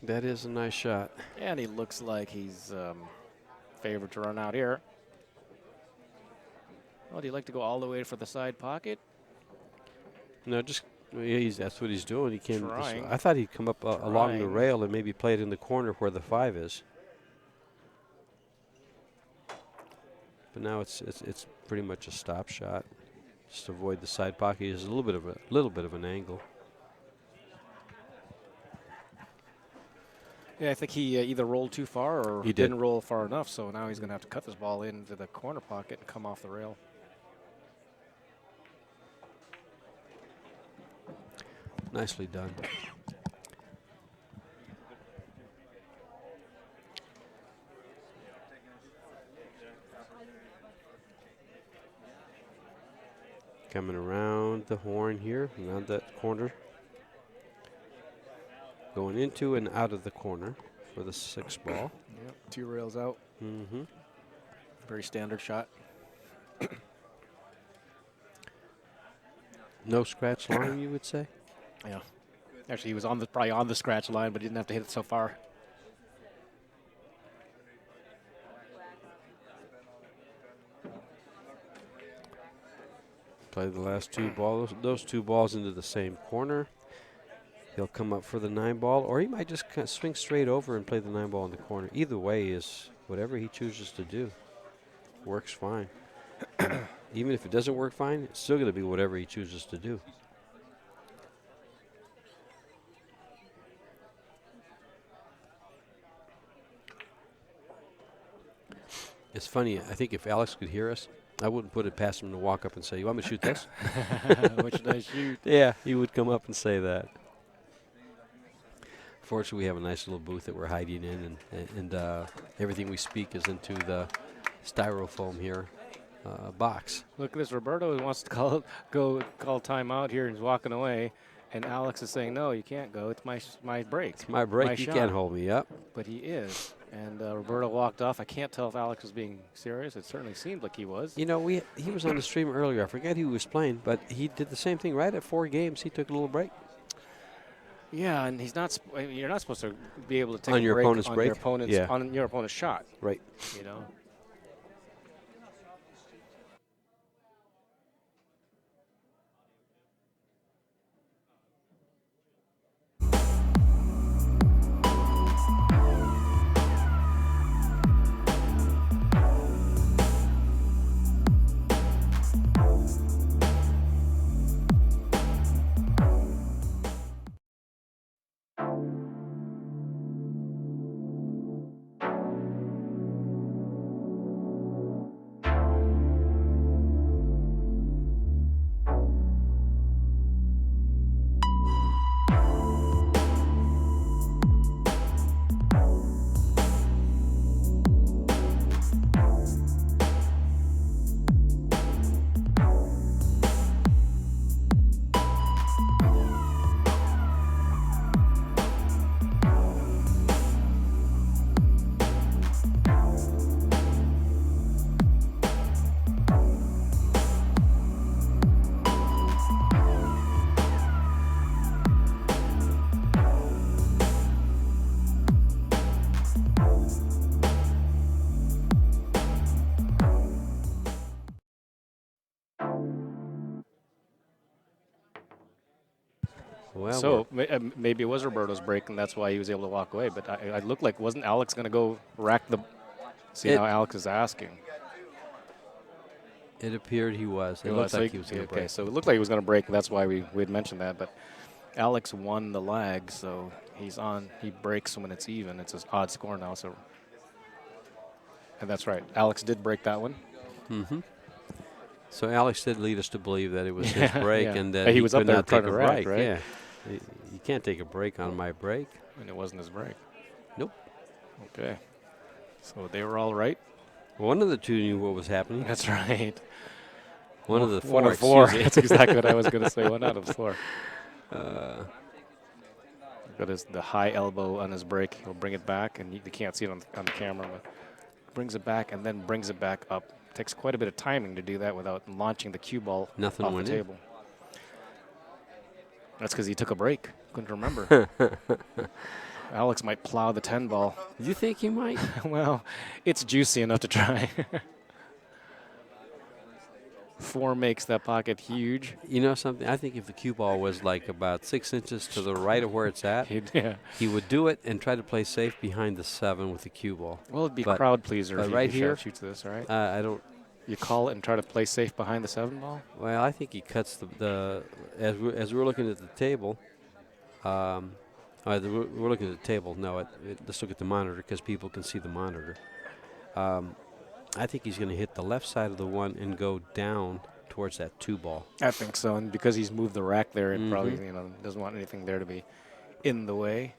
That is a nice shot. And he looks like he's favored to run out here. Well, do you like to go all the way for the side pocket? No, that's what he's doing. He came. Trying. I thought he'd come up along the Trying. rail and maybe play it in the corner where the 5 is. But now it's pretty much a stop shot. Just avoid the side pocket. There's a little bit of an angle. Yeah, I think he either rolled too far or He didn't did. roll far enough, so now he's going to have to cut this ball into the corner pocket and come off the rail. Nicely done. Coming around the horn here, around that corner. Going into and out of the corner for the 6 ball. Yep, 2 rails out. Mm-hmm. Very standard shot. No scratch line, you would say? Yeah. Actually, he was probably on the scratch line, but he didn't have to hit it so far. Play the last 2 balls, those 2 balls into the same corner. He'll come up for the 9 ball, or he might just swing straight over and play the 9 ball in the corner. Either way is whatever he chooses to do. Works fine. Even if it doesn't work fine, it's still going to be whatever he chooses to do. It's funny, I think if Alex could hear us, I wouldn't put it past him to walk up and say, "You want me to shoot this?" What should I shoot? Yeah, he would come up and say that. Fortunately, we have a nice little booth that we're hiding in, and everything we speak is into the styrofoam here box. Look at this. Roberto wants to call timeout here and he's walking away. And Alex is saying, no, you can't go. It's my break. It's my break. My You shot. can't hold me up. But he is. And Roberto walked off. I can't tell if Alex was being serious. It certainly seemed like he was. You know, he was on the stream earlier. I forget who was playing, but he did the same thing right at 4 games. He took a little break. Yeah, and he's not. You're not supposed to be able to take On a your break opponent's on break? your opponent's Yeah. on your opponent's shot. Right. You know. Well, So maybe it was Roberto's break, and that's why he was able to walk away. But I looked like, wasn't Alex going to go rack the? See, now Alex is asking. it appeared he was. It looked like he was going to break. Okay, so it looked like he was going to break, and that's why we had mentioned that. But Alex won the lag, so he's on. He breaks when it's even. It's an odd score now. So, and that's right. Alex did break that one. Mm-hmm. So Alex did lead us to believe that it was his break, yeah. and that he was could up there not trying take to a rack, break. right? Yeah, you can't take a break on my break. And it wasn't his break. Nope. Okay. So they were all right. One of the two knew what was happening. That's right. One of the four. One of four. excuse me. That's exactly what I was going to say. One out of four. Got the high elbow on his break. He'll bring it back, and you can't see it on the camera, but brings it back and then brings it back up. Takes quite a bit of timing to do that without launching the cue ball Nothing off the went in. table. That's because he took a break. Couldn't remember. Alex might plow the 10 ball. Do you think he might? Well, it's juicy enough to try. 4 makes that pocket huge. You know something? I think if the cue ball was like about 6 inches to the right of where it's at, Yeah. he would do it and try to play safe behind the 7 with the cue ball. Well, it'd be But- crowd pleaser but if right he here, shoots this, right? I don't. You call it and try to play safe behind the 7 ball? Well, I think he cuts the as we're looking at the table. We're looking at the table. No, let's look at the monitor because people can see the monitor. I think he's going to hit the left side of the 1 and go down towards that 2 ball. I think so, and because he's moved the rack there, it probably Mhm. doesn't want anything there to be in the way.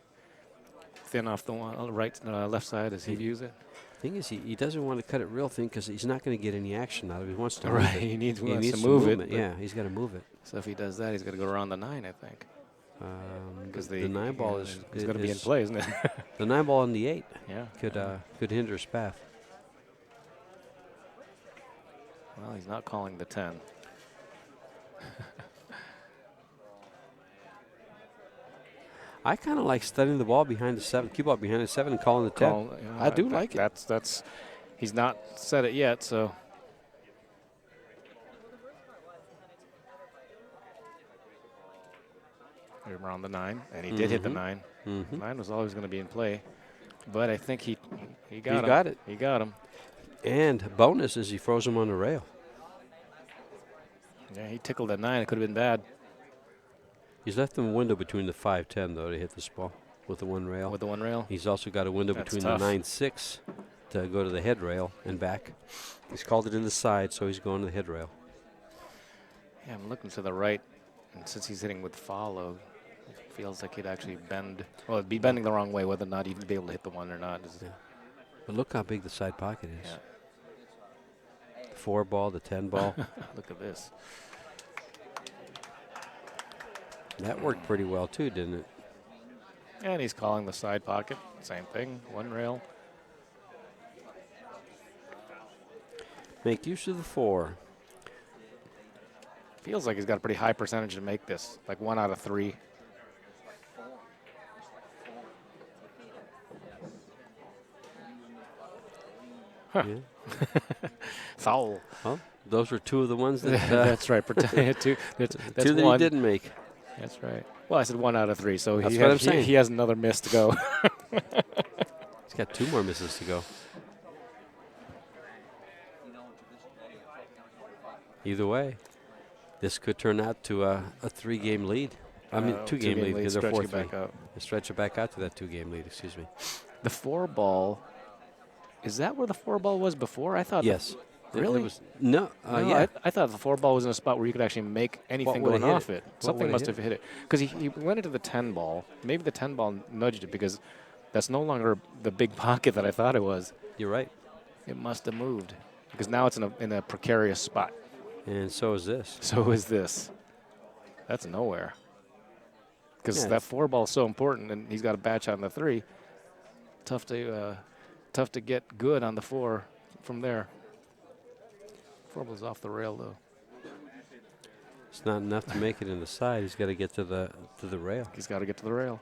Thin off the left side as he views it. Thing is, he doesn't want to cut it real thin because he's not going to get any action out of it. He wants to move Right, it. he needs to some move it. movement. Yeah, he's got to move it. So if he does that, he's got to go around the 9, I think. Because The 9 ball is going to be in play, isn't it? the 9 ball and the 8 Yeah. could hinder his path. Well, he's not calling the 10. I kind of like studying the ball behind the 7, cue ball behind the 7, and calling the 10. I do like it. That's. He's not said it yet, so. Around the 9, and he did hit the 9. Mm-hmm. 9 was always going to be in play, but I think he got He him. got it. He got him. And bonus is he froze him on the rail. Yeah, he tickled at 9. It could have been bad He's left him a window between the 5-10, though, to hit this ball with the 1 rail. with the 1 rail. He's also got a window That's between tough. the 9-6 to go to the head rail and back. He's called it in the side, so he's going to the head rail. Yeah, I'm looking to the right, and since he's hitting with follow, it feels like he'd actually bend. Well, it'd be bending the wrong way, whether or not he'd be able to hit the 1 or not. Yeah. But look how big the side pocket is. Yeah. The 4 ball, the 10 ball. Look at this. That worked pretty well too, didn't it? And he's calling the side pocket. Same thing, one rail. Make use of the 4. Feels like he's got a pretty high percentage to make this, like 1 out of 3. Huh. Yeah. Foul. Well, those are 2 of the ones that. That's right. Two. That's 2 that one. he didn't make. That's right. Well, I said 1 out of 3, so That's what I'm saying. he has another miss to go. He's got 2 more misses to go. Either way, this could turn out to a 3-game lead. I mean, 2-game lead because they're 4-3. Stretch it back out to that 2-game lead. Excuse me. The 4-ball. Is that where the 4-ball was before? I thought. Yes. Really? It was, no. No, Yeah. I thought the 4-ball was in a spot where you could actually make anything What going would've hit off it? it. What Something would've must hit have hit it. Because he went into the 10-ball. Maybe the 10-ball nudged it because that's no longer the big pocket that I thought it was. You're right. It must have moved because now it's in a precarious spot. And so is this. So is this. That's nowhere. Because Yeah, that 4-ball is so important, and he's got a batch on the 3. Tough to get good on the 4 from there. 4-ball's off the rail though. It's not enough to make it in the side. He's got to get to the rail. He's got to get to the rail.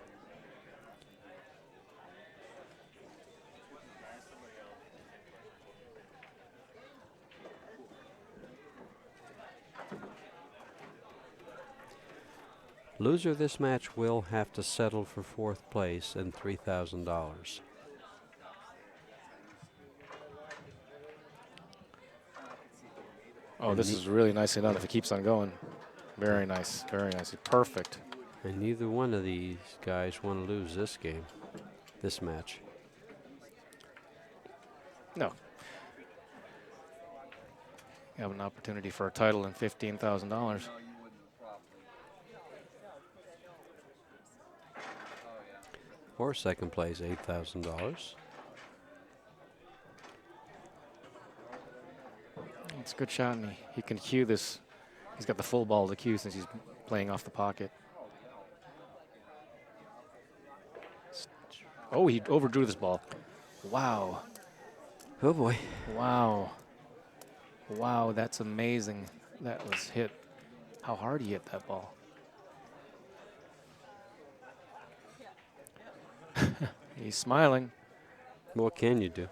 Loser of this match will have to settle for 4th place and $3,000. Oh, this is really nicely done if it keeps on going. Very nice. Very nice. Perfect. And neither one of these guys want to lose this game, this match. No. You have an opportunity for a title and $15,000. Or 2nd place, $8,000. It's a good shot, and he can cue this. He's got the full ball to cue since he's playing off the pocket. Oh, he overdrew this ball. Wow. Oh boy. Wow. Wow, that's amazing. That was hit. How hard he hit that ball. He's smiling. What can you do?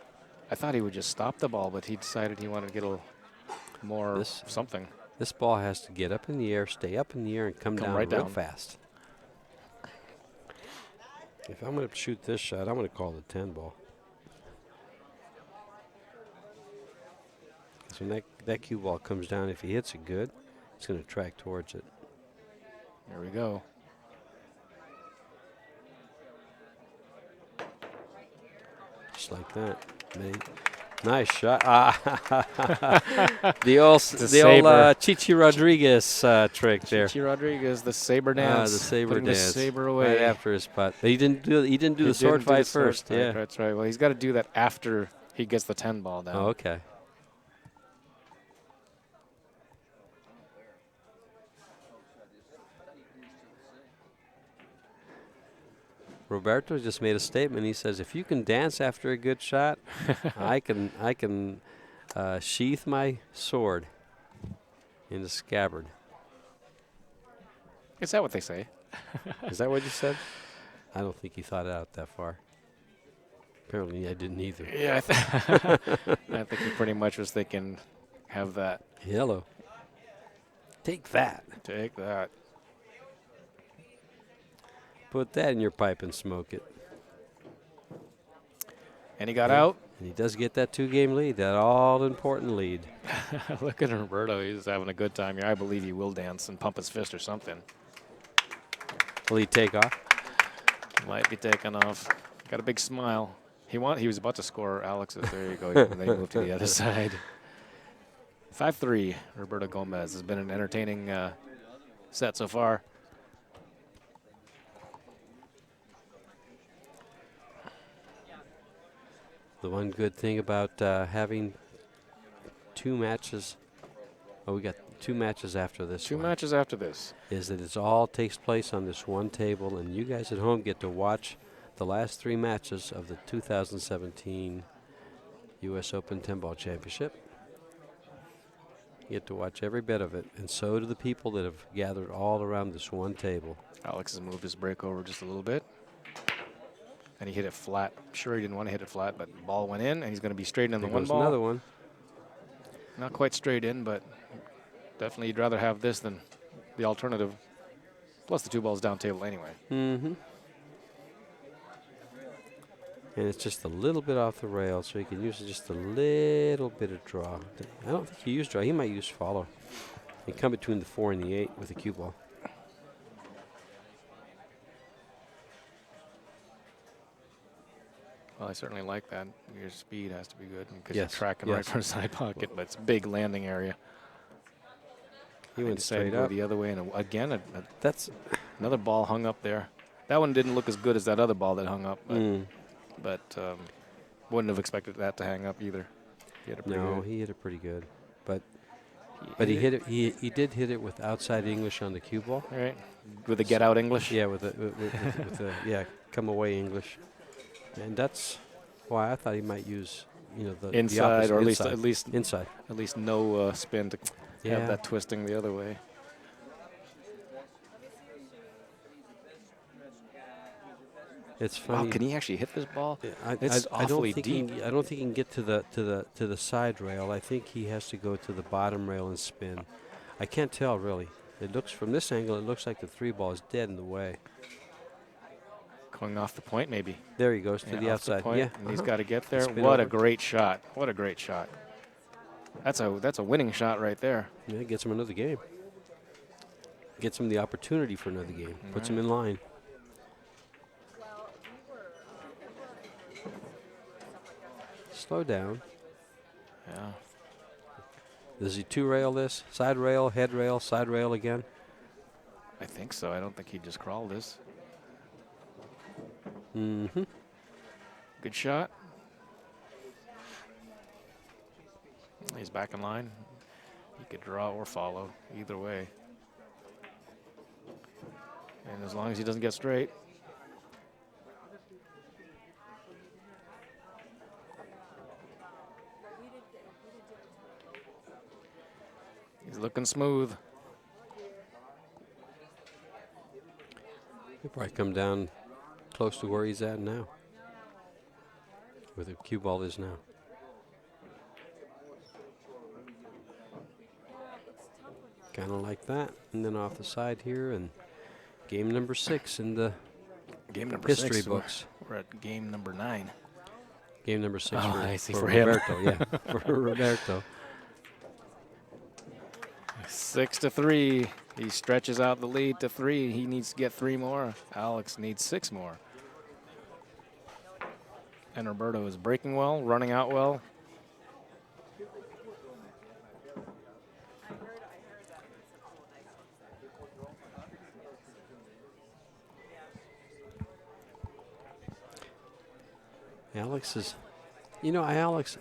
I thought he would just stop the ball, but he decided he wanted to get a little more something. This ball has to get up in the air, stay up in the air, and come down right real down. fast. If I'm going to shoot this shot, I'm going to call the 10 ball. So when that cue ball comes down, if he hits it good, it's going to track towards it. There we go. Just like that. Nice shot. The old Chichi Rodriguez trick there. Chichi Rodriguez, the saber dance. The saber putting dance. The saber away. Right after his putt. He didn't do the sword fight first. Yeah. That's right. Well, he's got to do that after he gets the 10 ball down. Oh, okay. Roberto just made a statement. He says, "If you can dance after a good shot, I can sheath my sword in the scabbard." Is that what they say? Is that what you said? I don't think he thought it out that far. Apparently, I didn't either. Yeah, I think he pretty much was thinking, have that. Hello. Take that. Take that. Put that in your pipe and smoke it. And he got out. And he does get that 2-game lead, that all-important lead. Look at Roberto. He's having a good time here. I believe he will dance and pump his fist or something. Will he take off? Might be taking off. Got a big smile. He was about to score Alex's. There you go. They moved to the other side. 5-3. Roberto Gomez has been an entertaining set so far. The one good thing about having 2 matches, we got 2 matches after this Two one. matches after this. Is that it all takes place on this one table, and you guys at home get to watch the last 3 matches of the 2017 U.S. Open 10-ball championship. You get to watch every bit of it, and so do the people that have gathered all around this one table. Alex has moved his break over just a little bit. And he hit it flat. I'm sure he didn't want to hit it flat, but the ball went in, and he's going to be straight in the one ball. Another one. Not quite straight in, but definitely you'd rather have this than the alternative. Plus the 2 balls down table anyway. Mm-hmm. And it's just a little bit off the rail, so he can use just a little bit of draw. I don't think he used draw. He might use follow. He come between the 4 and the 8 with the cue ball. Well, I certainly like that. Your speed has to be good because Yes, you're tracking yes. right for a side pocket, but it's a big landing area. He went decided straight to go up. the other way, and again, That's another ball hung up there. That one didn't look as good as that other ball that hung up, but wouldn't have expected that to hang up either. He hit it pretty good. He hit it pretty good, but he hit it. He did hit it with outside English on the cue ball. Right, with the get out English. Yeah, with the come away English, and that's why I thought he might use the Inside, the or opposite, at least inside. At least no spin to Yeah. have that twisting the other way. It's funny. Wow, can he actually hit this ball? It's awfully I don't think deep. I don't think he can get to the side rail. I think he has to go to the bottom rail and spin. I can't tell really. It looks from this angle. It looks like the 3 ball is dead in the way. Going off the point, maybe. There he goes to the off outside. point, Yeah, and he's got to get there. Spin What a over. great shot! What a great shot! That's a winning shot right there. Yeah, gets him another game. Gets him the opportunity for another game. Puts him in line. Slow down. Yeah. Does he 2-rail this? Side rail, head rail, side rail again? I think so. I don't think he'd just crawl this. Mm-hmm. Good shot. He's back in line. He could draw or follow, either way. And as long as he doesn't get straight. He's looking smooth. He'll probably come down close to where he's at now. Where the cue ball is now. Kind of like that. And then off the side here, and game number 6 in the Game number history 6. books. We're at game number 9. Game number 6 Oh, for, I see, for for him. Roberto. Yeah, for Roberto. 6-3. He stretches out the lead to 3. He needs to get 3 more. Alex needs 6 more. And Roberto is breaking well, running out well. Alex is, I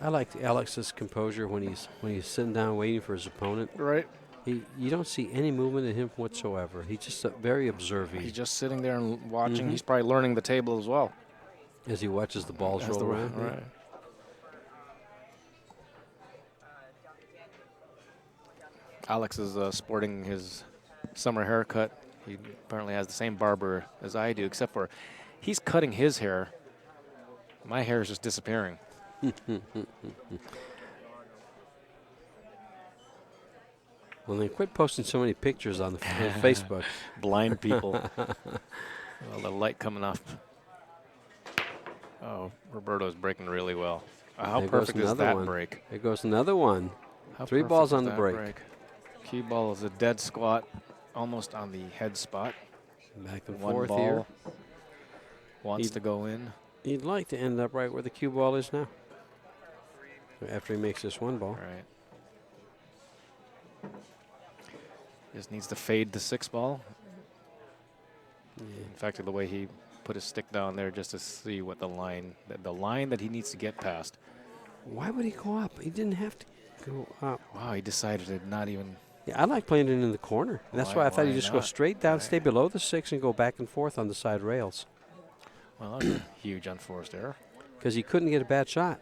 like Alex's composure when he's sitting down waiting for his opponent. Right. You don't see any movement in him whatsoever. He's just very observing. He's just sitting there and watching. Mhm. He's probably learning the table as well. As he watches the balls As roll the- around. yeah. Right. Alex is sporting his summer haircut. He apparently has the same barber as I do, except for he's cutting his hair. My hair is just disappearing. Well, then quit posting so many pictures on the Facebook. Blind people. Well, the light coming off. Oh, Roberto's breaking really well. How There goes perfect is another that one. break? There goes another one. How 3 perfect balls is on the that break. Cue ball is a dead squat, almost on the head spot. Back and One forth ball here. wants He'd- to go in. He'd like to end up right where the cue ball is now. After he makes this 1 ball. Right. Just needs to fade the 6 ball. Yeah. In fact, the way he put his stick down there just to see what the line that he needs to get past. Why would he go up? He didn't have to go up. Wow, he decided to not even Yeah, I like playing it in the corner. That's why I thought you just go not? straight down, Right. stay below the 6, and go back and forth on the side rails. Well, that's a huge unforced error. Because he couldn't get a bad shot.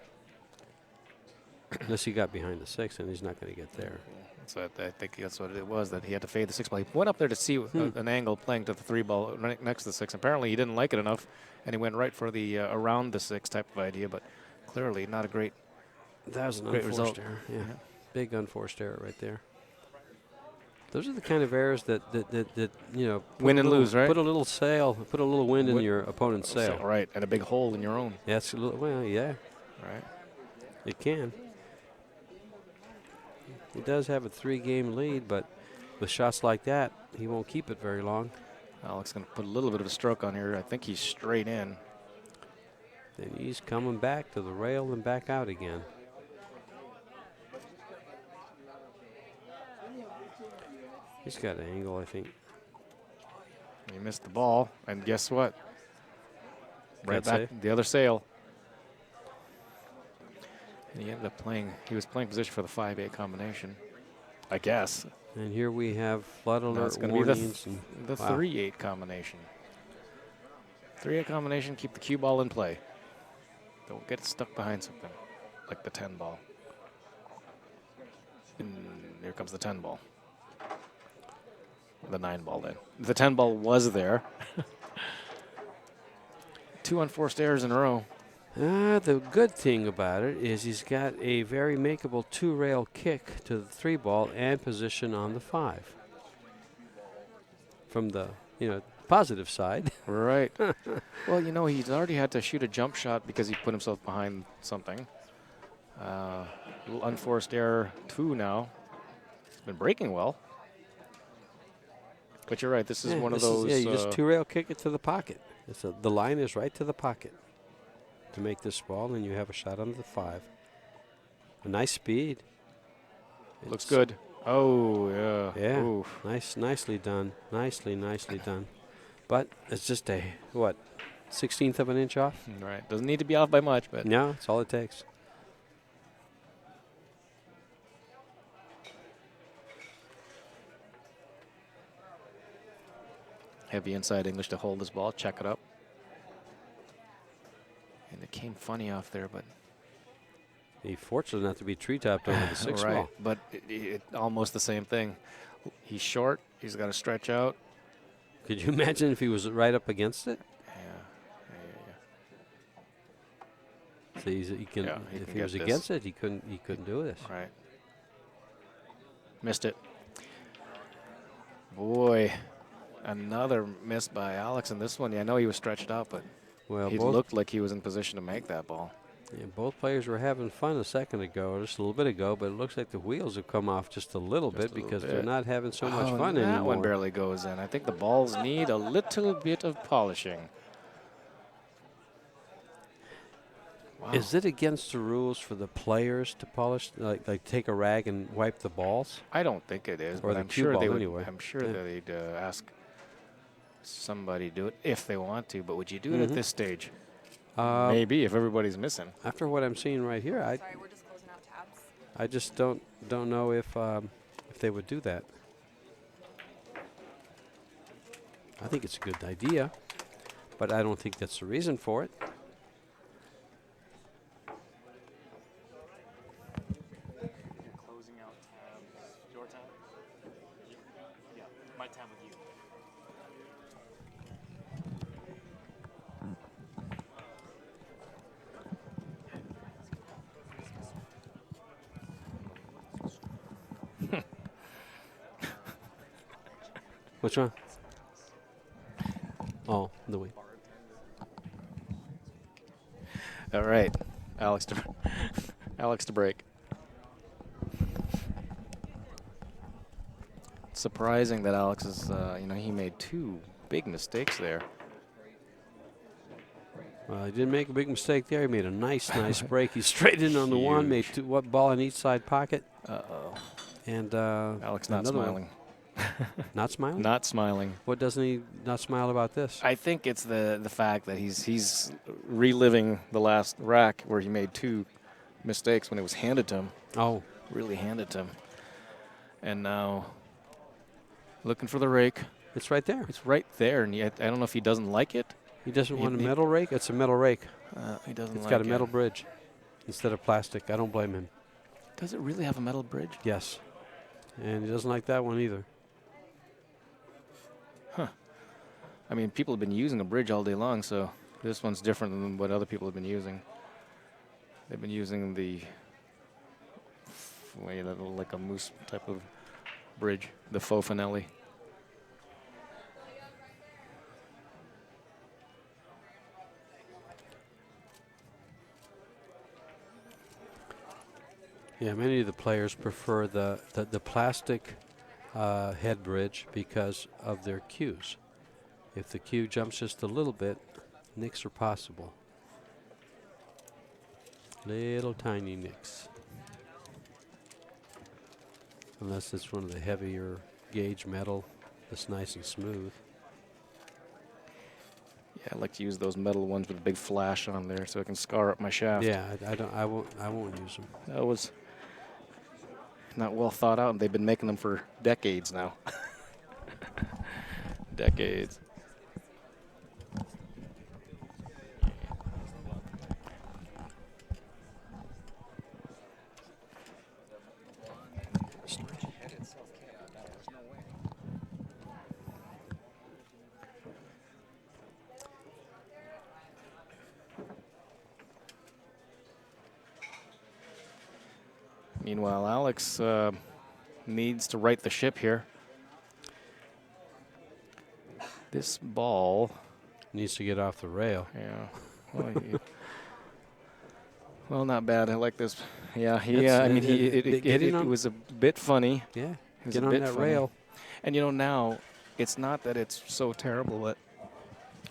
Unless he got behind the 6, and he's not going to get there. So I think that's what it was, that he had to fade the 6 ball. He went up there to see an angle playing to the 3 ball right next to the 6. Apparently, he didn't like it enough, and he went right for the around the 6 type of idea, but clearly not a great That was an Great unforced result. error. Yeah. Big unforced error right there. Those are the kind of errors that you know, Win and lose, right? Put a little sail, put a little wind in your opponent's sail. Right, and a big hole in your own. That's a little, well, yeah, Right. it can. He does have a 3-game lead, but with shots like that, he won't keep it very long. Alex going to put a little bit of a stroke on here. I think he's straight in. Then he's coming back to the rail and back out again. He's got an angle, I think. He missed the ball, and guess what? Right Can't back say. the other sail. And he ended up playing. He was playing position for the 5-8 combination, I guess. And here we have flood Now alert it's going to warnings. be and the wow. 3-8 combination. 3-8 combination. Keep the cue ball in play. Don't get stuck behind something like the 10 ball. And here comes the 10 ball. The 9 ball then. The 10 ball was there. 2 unforced errors in a row. The good thing about it is he's got a very makeable 2-rail kick to the 3 ball and position on the 5. From the, positive side. Right. Well, he's already had to shoot a jump shot because he put himself behind something. Little unforced error 2 now. He's been breaking well. But you're right. This is one of those. You just 2-rail kick it to the pocket. The line is right to the pocket to make this ball, and you have a shot on the 5. A nice speed. Looks good. Oh, yeah. Yeah. Oof. Nicely done. Nicely done. But it's just a, 16th of an inch off? Right. Doesn't need to be off by much, but. No, that's all it takes. Heavy inside English to hold this ball. Check it up. And it came funny off there, but. He's fortunate not to be tree-topped over the 6 right. ball. But it almost the same thing. He's short. He's got to stretch out. Could you imagine if he was right up against it? Yeah. So he can. Yeah, if he was against it, he couldn't do this. Right. Missed it. Boy, another miss by Alex in this one. Yeah, I know he was stretched out, but he looked like he was in position to make that ball. Yeah, both players were having fun a second ago, just a little bit ago, but it looks like the wheels have come off just a little bit because they're not having so much fun that anymore. That one barely goes in. I think the balls need a little bit of polishing. Wow. Is it against the rules for the players to polish, like take a rag and wipe the balls? I don't think it is, or but the I'm cue sure ball they would. anyway. I'm sure that they'd ask somebody to do it if they want to. But would you do it at this stage? Maybe if everybody's missing. After what I'm seeing right here, Sorry, we're just closing out tabs. I just don't know if they would do that. I think it's a good idea, but I don't think that's the reason for it. Closing out tabs. Your tab? Yeah, my tab with you. Which one? Oh, the way. All right, Alex to break. Surprising that Alex is, he made 2 big mistakes there. Well, he didn't make a big mistake there. He made a nice break. He straight in on the 1, made 2 ball on each side pocket. Uh-oh. And Alex not smiling. Not smiling? Not smiling. What doesn't he not smile about this? I think it's the fact that he's reliving the last rack where he made 2 mistakes when it was handed to him. Oh. Really handed to him. And now looking for the rake. It's right there. It's right there, and yet I don't know if he doesn't like it. He doesn't want a metal rake? It's a metal rake. He doesn't like it. It's got a metal bridge instead of plastic. I don't blame him. Does it really have a metal bridge? Yes. And he doesn't like that one either. Huh. I mean, people have been using a bridge all day long, so this one's different than what other people have been using. They've been using the like a moose type of bridge, the faux finale. Yeah, many of the players prefer the plastic head bridge because of their cues. If the cue jumps just a little bit, nicks are possible. Little tiny nicks. Unless it's one of the heavier gauge metal that's nice and smooth. Yeah, I like to use those metal ones with a big flash on there so I can scar up my shaft. Yeah, I won't use them. That was not well thought out, and they've been making them for decades now. Decades. Meanwhile, Alex needs to right the ship here. This ball needs to get off the rail. Yeah. Well, not bad. I like this. Yeah, I mean, it was a bit funny. Yeah, get on that rail. And you know, now it's not that it's so terrible, but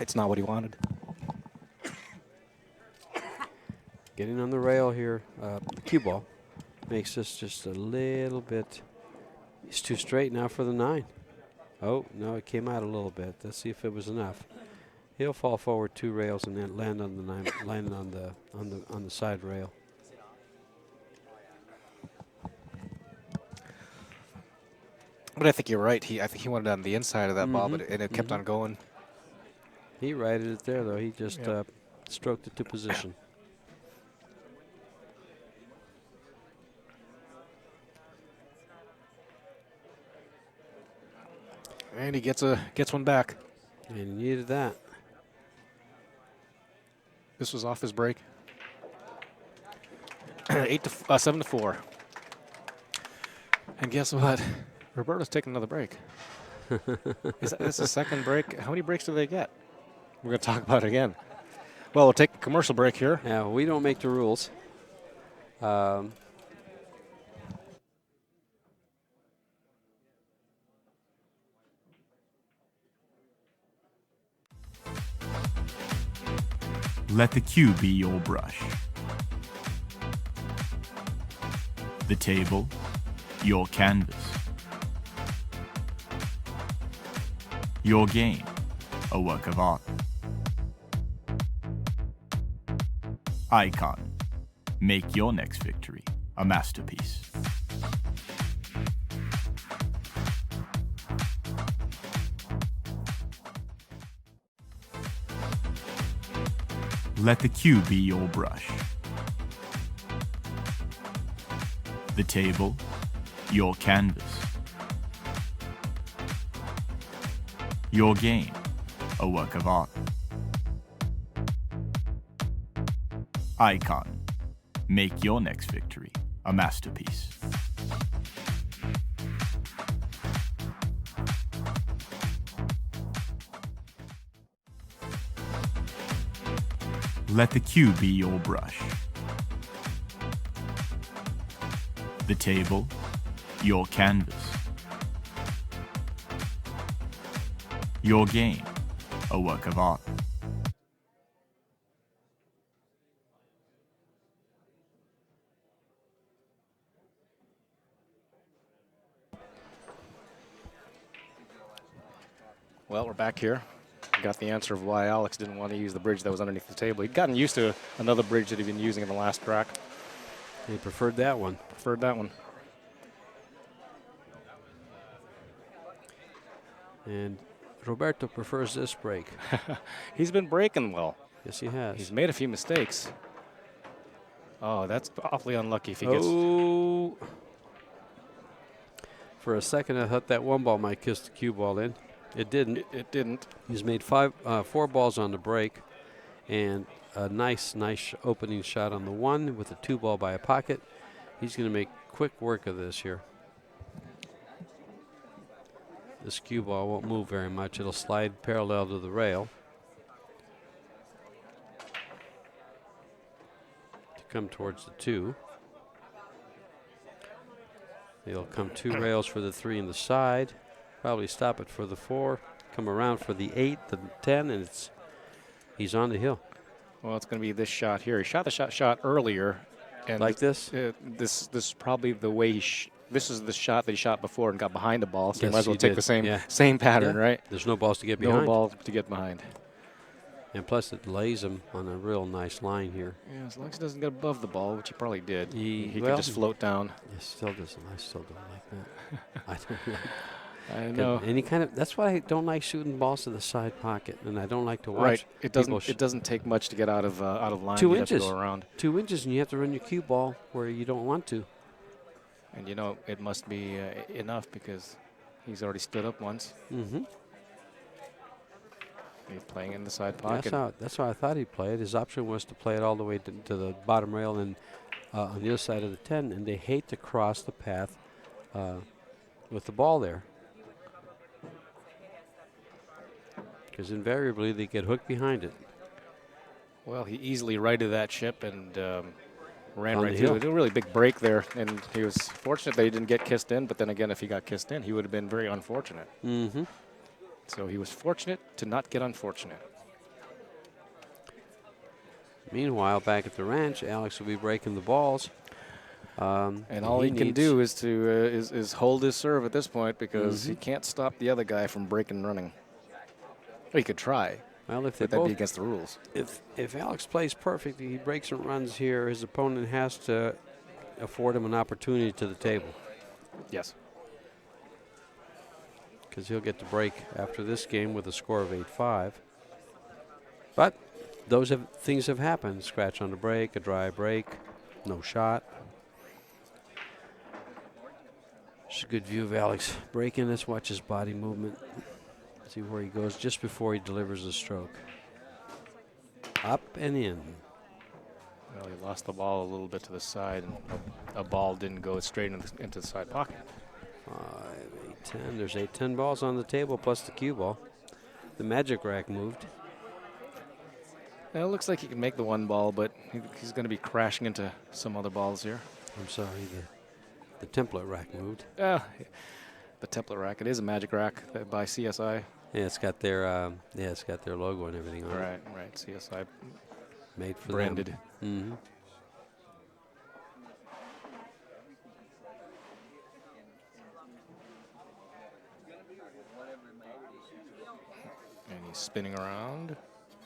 it's not what he wanted. Getting on the rail here, cue ball makes this just a little bit. He's too straight now for the 9. Oh no, it came out a little bit. Let's see if it was enough. He'll fall forward 2 rails and then land on the 9, land on the side rail. But I think you're right. I think he wanted it on the inside of that ball, but it kept on going. He righted it there though. He just stroked it to position. And he gets one back. And he needed that. This was off his break. 7-4. And guess what? Roberto's taking another break. Is this the second break? How many breaks do they get? We're going to talk about it again. Well, we'll take a commercial break here. Yeah, we don't make the rules. Let the cue be your brush. The table, your canvas. Your game, a work of art. Icon, make your next victory a masterpiece. Let the cue be your brush. The table, your canvas. Your game, a work of art. Icon, make your next victory a masterpiece. Let the cue be your brush. The table, your canvas. Your game, a work of art. Well, we're back here. Got the answer of why Alex didn't want to use the bridge that was underneath the table. He'd gotten used to another bridge that he'd been using in the last track. He preferred that one. Preferred that one. And Roberto prefers this break. He's been breaking well. Yes, he has. He's made a few mistakes. Oh, that's awfully unlucky if he gets. Oh. For a second, I thought that one ball might kiss the cue ball in. It didn't. It didn't. He's made 4 balls on the break, and a nice opening shot on the 1 with a 2 ball by a pocket. He's going to make quick work of this here. This cue ball won't move very much. It'll slide parallel to the rail to come towards the 2. He'll come 2 rails for the 3 in the side. Probably stop it for the 4. Come around for the 8, the 10, and he's on the hill. Well, it's going to be this shot here. He shot the shot earlier, and Like this? This is probably the way this is the shot that he shot before and got behind the ball. So Yes, you might as well he take did. the same pattern, Yeah. right? There's no balls to get behind. No ball to get behind. And plus, it lays him on a real nice line here. Yeah, as long as he doesn't get above the ball, which he probably did. He well, could just float down. It still doesn't. I still don't like that. I don't like. I know. Any kind of. That's why I don't like shooting balls to the side pocket, and I don't like to watch. Right. It doesn't. people It doesn't take much to get out of line. 2 You inches. have to go around. 2 inches, and you have to run your cue ball where you don't want to. And you know it must be enough because he's already stood up once. Mm-hmm. He's playing in the side pocket. That's how I thought he'd play it. His option was to play it all the way to the bottom rail and on the other side of the 10, and they hate to cross the path with the ball there. Because invariably they get hooked behind it. Well, he easily righted that ship and ran On right the through hill. it. A really big break there, and he was fortunate that he didn't get kissed in. But then again, if he got kissed in, he would have been very unfortunate. Mm-hmm. So he was fortunate to not get unfortunate. Meanwhile, back at the ranch, Alex will be breaking the balls. And all he can do is to is hold his serve at this point because he can't stop the other guy from breaking and running. He could try, Well, if they but that'd be both, against the rules. if Alex plays perfectly, he breaks and runs here, his opponent has to afford him an opportunity to the table. Yes. Because he'll get to break after this game with a score of 8-5. But things have happened. Scratch on the break, a dry break, no shot. It's a good view of Alex breaking. Let's watch his body movement. See where he goes just before he delivers the stroke. Up and in. Well, he lost the ball a little bit to the side, and a ball didn't go straight into the side pocket. 5, 8, 10. There's 10 balls on the table plus the cue ball. The magic rack moved. Now, it looks like he can make the 1 ball, but he's going to be crashing into some other balls here. I'm sorry, the template rack moved. The template rack. It is a magic rack by CSI. Yeah, it's got their logo and everything on it. Right. CSI Made for branded. them. Mm-hmm. And he's spinning around.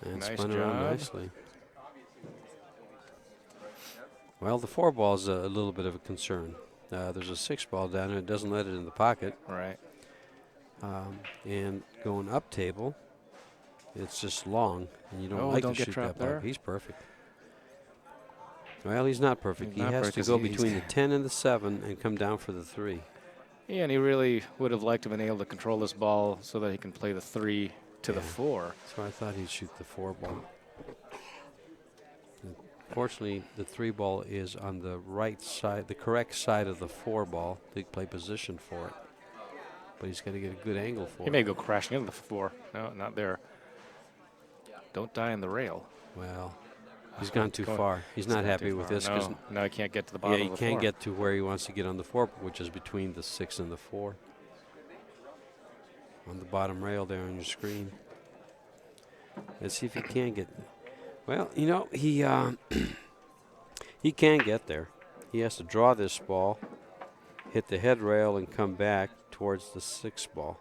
And Nice spun around job. nicely. Well, the 4 ball is a little bit of a concern. There's a 6 ball down there. It doesn't let it in the pocket. Right. And going up table, it's just long, and you don't like don't to get shoot trapped that ball. there. He's perfect. Well, he's not perfect. He's He not has perfect. to go He's- between the 10 and the 7 and come down for the 3. Yeah, and he really would have liked to have been able to control this ball so that he can play the 3 to the Yeah. 4. So I thought he'd shoot the 4 ball. Fortunately, the 3 ball is on the right side, the correct side of the 4 ball to play position for it. But he's got to get a good angle for He it. may go crashing into the 4. No, not there. Don't die in the rail. Well, he's gone too Going- far. He's not gone happy too with far. this because No, now he can't get to the bottom he of the can't 4. get to where he wants to get on the 4, which is between the 6 and the 4. On the bottom rail there on your screen. Let's see if he can get. Well, you know, he he can get there. He has to draw this ball, hit the head rail, and come back towards the 6 ball.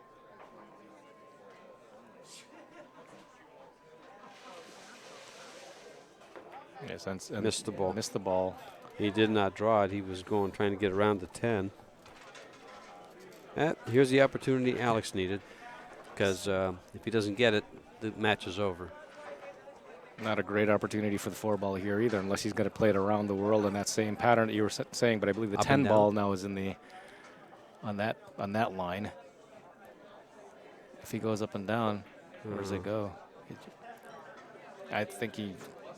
Yes, and Missed the ball. Missed the ball. He did not draw it. He was trying to get around the 10. Here's the opportunity Alex needed. because if he doesn't get it, the match is over. Not a great opportunity for the 4-ball here either, unless he's going to play it around the world in that same pattern that you were saying. But I believe the Up and 10-ball down. now is in the on that line. If he goes up and down, where does it go? I think he.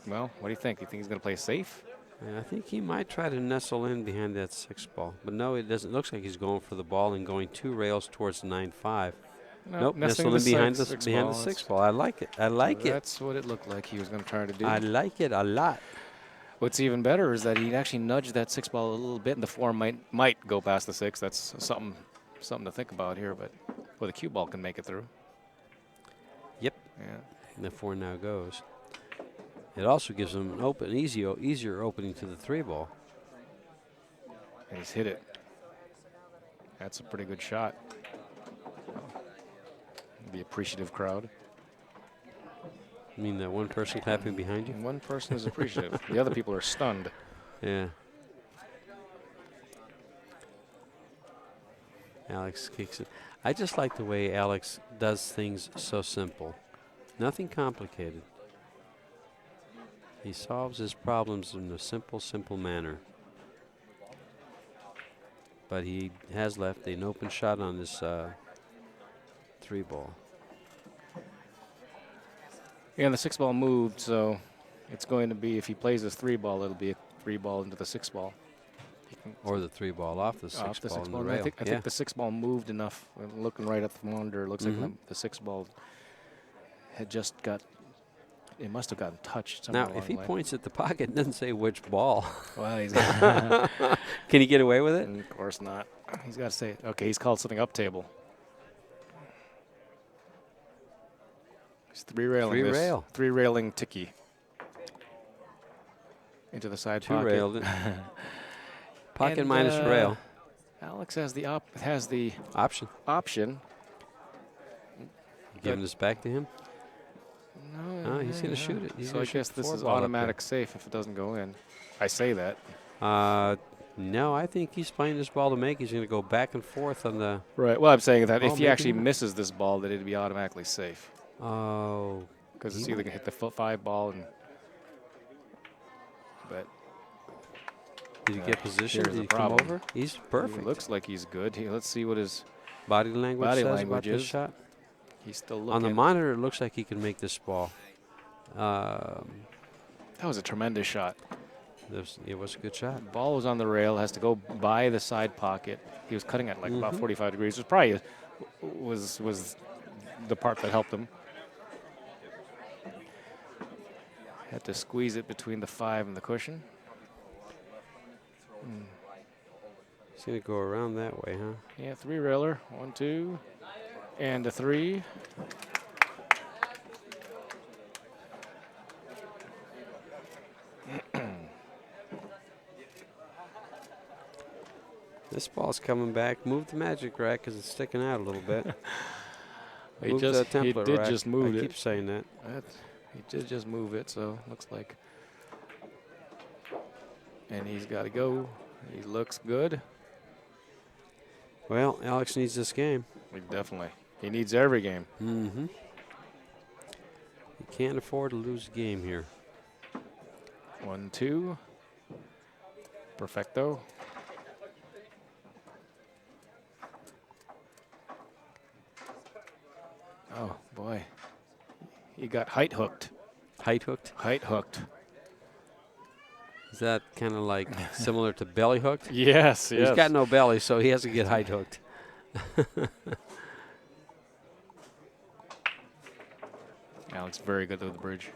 Well, what do you think? You think he's going to play safe? Yeah, I think he might try to nestle in behind that 6-ball, but no, it doesn't. Looks like he's going for the ball and going 2 rails towards the 9-5. Nope, nestle in behind the 6-ball. I like it. I like it. That's what it looked like he was going to try to do. I like it a lot. What's even better is that he actually nudged that 6-ball a little bit, and the 4 might go past the 6. That's something to think about here. But well, the cue ball can make it through. Yep. Yeah. And the 4 now goes. It also gives him an easier opening to the 3-ball. And he's hit it. That's a pretty good shot. The appreciative crowd. You mean that one person clapping behind you? And one person is appreciative. The other people are stunned. Yeah. Alex kicks it. I just like the way Alex does things so simple. Nothing complicated. He solves his problems in a simple manner. But he has left an open shot on this 3-ball. Yeah, and the 6-ball moved, so it's going to be, if he plays this 3-ball, it'll be a 3-ball into the 6-ball. Or the 3-ball off the 6-ball in the rail. I think the 6-ball moved enough. Looking right at the monitor, it looks like the 6-ball had just got. It must have gotten touched somewhere. Now, if he points at the pocket, it doesn't say which ball. Well, he's can he get away with it? Of course not. He's got to say, okay, he's called something up table. He's 3-railing this. 3-railing ticky. Into the side pocket. 2-railed it. Pocket minus rail. Alex has the Option. Giving this back to him? No, he's going to shoot it. So I guess this is automatic safe if it doesn't go in. I say that. No, I think he's playing this ball to make. He's going to go back and forth on the. Right. Well, I'm saying that if he actually misses this ball, that it'd be automatically safe. Oh. Because it's either going to hit the 5-ball and. But. Did he get position? Did he come over? He's perfect. He looks like he's good. Let's see what his body language says about this is. shot. He's still looking. On the monitor, it looks like he can make this ball. That was a tremendous shot. It was a good shot. The ball was on the rail, has to go by the side pocket. He was cutting at like about 45 degrees. It was probably was the part that helped him. Had to squeeze it between the 5 and the cushion. He's going to go around that way, huh? Yeah, 3-railer. 1, 2, and a 3. This ball's coming back. Move the magic rack because it's sticking out a little bit. He did just move it. I keep saying that. He did just move it, so looks like. And he's got to go. He looks good. Well, Alex needs this game. Definitely. He needs every game. Mm-hmm. He can't afford to lose a game here. 1, 2. Perfecto. Oh, boy. He got height hooked. Height hooked? Height hooked. Is that kind of like similar to belly hooked? Yes, He's got no belly, so he has to get height hooked. Alex, very good with the bridge.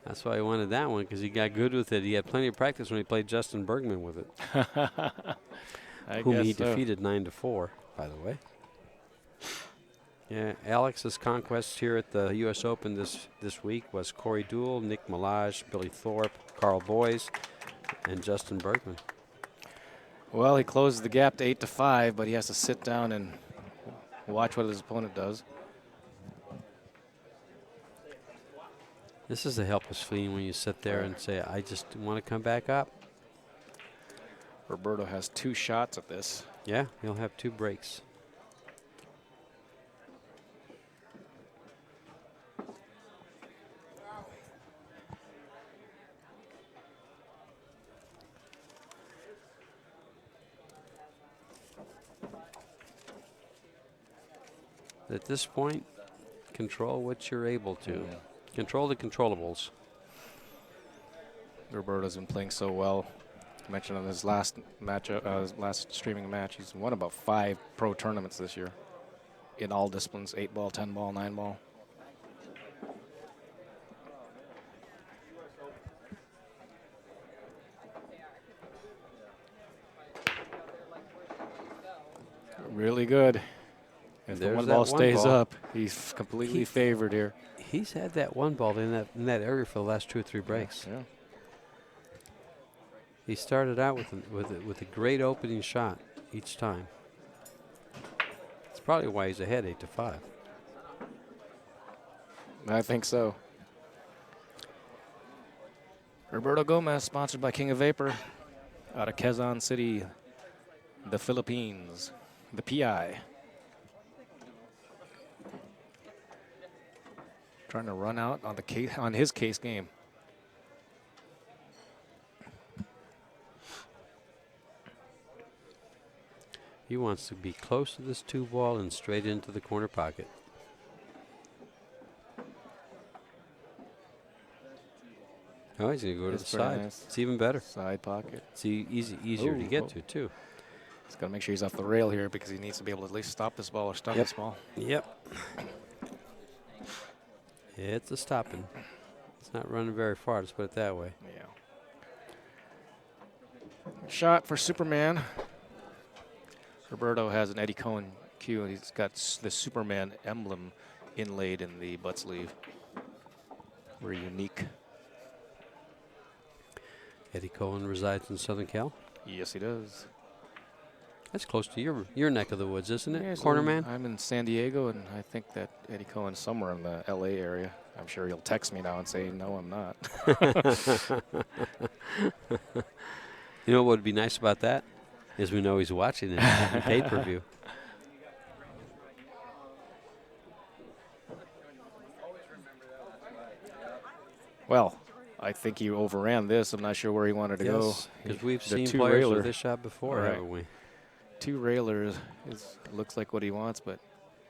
That's why he wanted that one, because he got good with it. He had plenty of practice when he played Justin Bergman with it. Whom he defeated 9-4, by the way. Yeah, Alex's conquests here at the U.S. Open this week was Corey Deuel, Nick Malaj, Billy Thorpe, Carl Boyes, and Justin Bergman. Well, he closes the gap to 8-5, but he has to sit down and watch what his opponent does. This is a helpless feeling when you sit there and say, I just want to come back up. Roberto has 2 shots at this. Yeah, he'll have 2 breaks. at this point, control what you're able to. Control the controllables. Roberto's been playing so well. I mentioned on his last match, his last streaming match, he's won about 5 pro tournaments this year in all disciplines: 8-ball, 10-ball, 9-ball. Really good. If the There's one that ball one stays ball. up, he's completely favored here. He's had that one ball in that area for the last 2 or 3 breaks. Yeah. He started out with a great opening shot each time. It's probably why he's ahead 8-5. I think so. Roberto Gomez, sponsored by King of Vapor, out of Quezon City, the Philippines, the PI. Trying to run out on his case game. He wants to be close to this 2 ball and straight into the corner pocket. Oh, he's going to go to the side. Nice. It's even better. Side pocket. It's easier to get to, too. He's got to make sure he's off the rail here because he needs to be able to at least stop this ball or stun this ball. Yep. It's a stopping. It's not running very far, let's put it that way. Yeah. Shot for Superman. Roberto has an Eddie Cohen cue, and he's got the Superman emblem inlaid in the butt sleeve. Very unique. Eddie Cohen resides in Southern Cal. Yes, he does. That's close to your neck of the woods, isn't it, Yeah, Corner Man? I'm in San Diego, and I think that Eddie Cohen's somewhere in the L.A. area. I'm sure he'll text me now and say, no, I'm not. You know what would be nice about that? Is we know he's watching it on pay-per-view. Well, I think he overran this. I'm not sure where he wanted to go. Because we've The seen two players railer. with this shot before, Right. haven't we? 2 railers looks like what he wants, but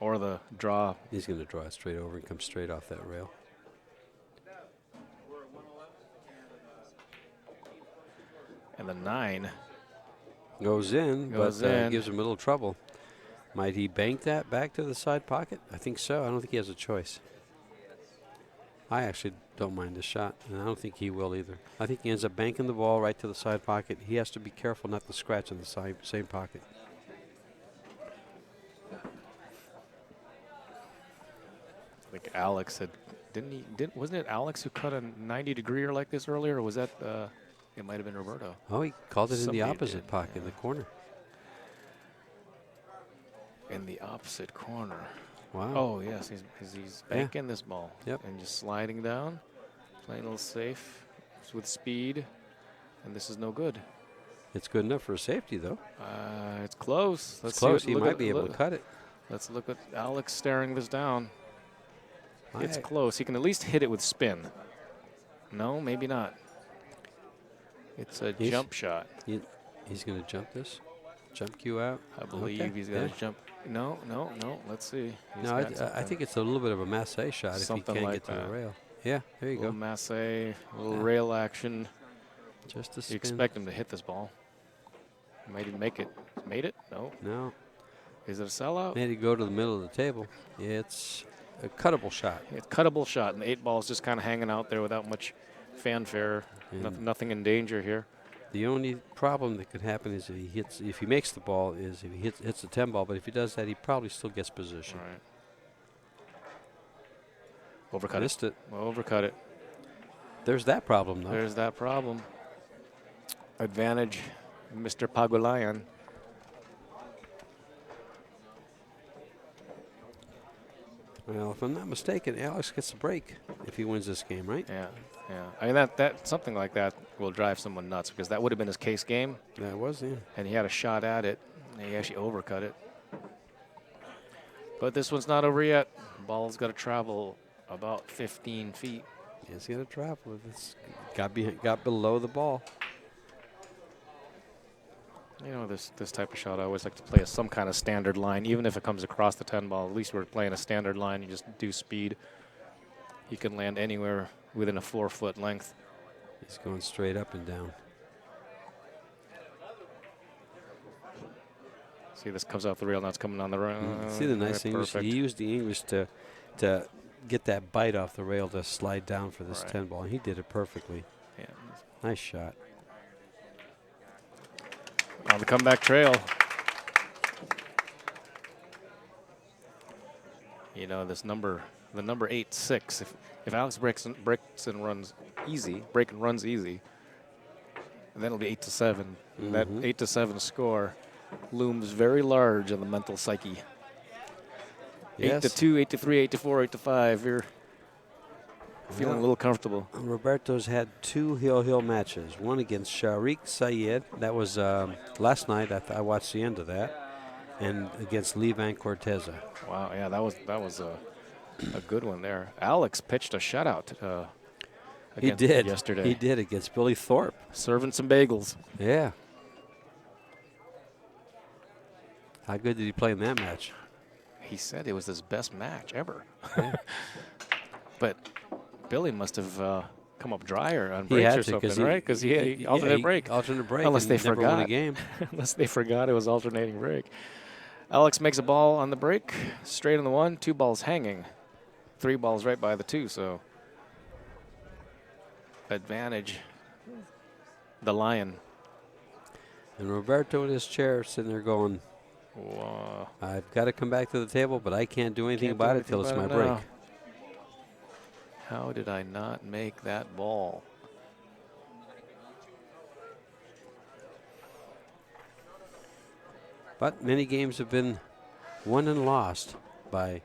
or the draw. He's going to draw it straight over and come straight off that rail. And the 9 Goes in, Goes but in. gives him a little trouble. Might he bank that back to the side pocket? I think so. I don't think he has a choice. I actually don't mind this shot, and I don't think he will either. I think he ends up banking the ball right to the side pocket. He has to be careful not to scratch in the same pocket. I think Alex had, wasn't it Alex who cut a 90-degreeer like this earlier, or was that, it might have been Roberto. Oh, he called it in Somebody the opposite did, pocket, in the corner. In the opposite corner. Wow. Oh, yes, he's banking this ball. Yep. And just sliding down, playing a little safe with speed, and this is no good. It's good enough for a safety, though. It's close. It's close. He might be able to cut it. Let's look at Alex staring this down. It's close. He can at least hit it with spin. No, maybe not. It's a jump shot. He's going to jump this. Jump cue out. I believe he's got to jump. No. Let's see. No, I think it's a little bit of a masse shot if he can't like get to that. the rail. Yeah, there you A little go. masse, a little rail action. Just a You spin. expect him to hit this ball. Might he make it? Made it? No. No. Is it a sellout? Made it go to the middle of the table. It's a cuttable shot. It's cuttable shot, and the 8 ball is just kind of hanging out there without much fanfare. Nothing in danger here. The only problem that could happen is if he makes the ball, is if he hits the 10 ball. But if he does that, he probably still gets position. All right. Overcut Missed it. Overcut it. There's that problem, though. There's that problem. Advantage, Mr. Pagulayan. Well, if I'm not mistaken, Alex gets a break if he wins this game, right? Yeah. I mean, that something like that will drive someone nuts because that would have been his case game. That was, yeah. And he had a shot at it, and he actually overcut it. But this one's not over yet. Ball's got to travel about 15 feet. He's going to travel. It's got below the ball. You know, this type of shot, I always like to play some kind of standard line, even if it comes across the 10 ball. At least we're playing a standard line. You just do speed. He can land anywhere within a 4-foot length. He's going straight up and down. See, this comes off the rail. Now it's coming on the right. See the nice English? Perfect. He used the English to get that bite off the rail to slide down for this 10 ball. He did it perfectly. Yeah. Nice shot. On the comeback trail. You know, this number, the number 8-6. If Alex breaks and runs easy, then it'll be 8-7. And that 8-7 score looms very large on the mental psyche. Yes. 8-2, 8-3, 8-4, 8-5. You're feeling a little comfortable. Roberto's had 2 hill matches. One against Sharik Sayed. That was last night. I watched the end of that. And against Levan Corteza. Wow, yeah, that was a good one there. Alex pitched a shutout. He did yesterday. He did against Billy Thorpe. Serving some bagels. Yeah. How good did he play in that match? He said it was his best match ever. Yeah. But Billy must have come up drier on breaks or something, right? Because he alternate break. Alternate break. Unless they never forgot. won a game. Unless they forgot it was alternating break. Alex makes a ball on the break, straight on the 1, 2 balls hanging, 3 balls right by the 2. So advantage the Lion. And Roberto in his chair sitting there going, Whoa. I've got to come back to the table, but I can't do anything about it till it's my break. How did I not make that ball? But many games have been won and lost by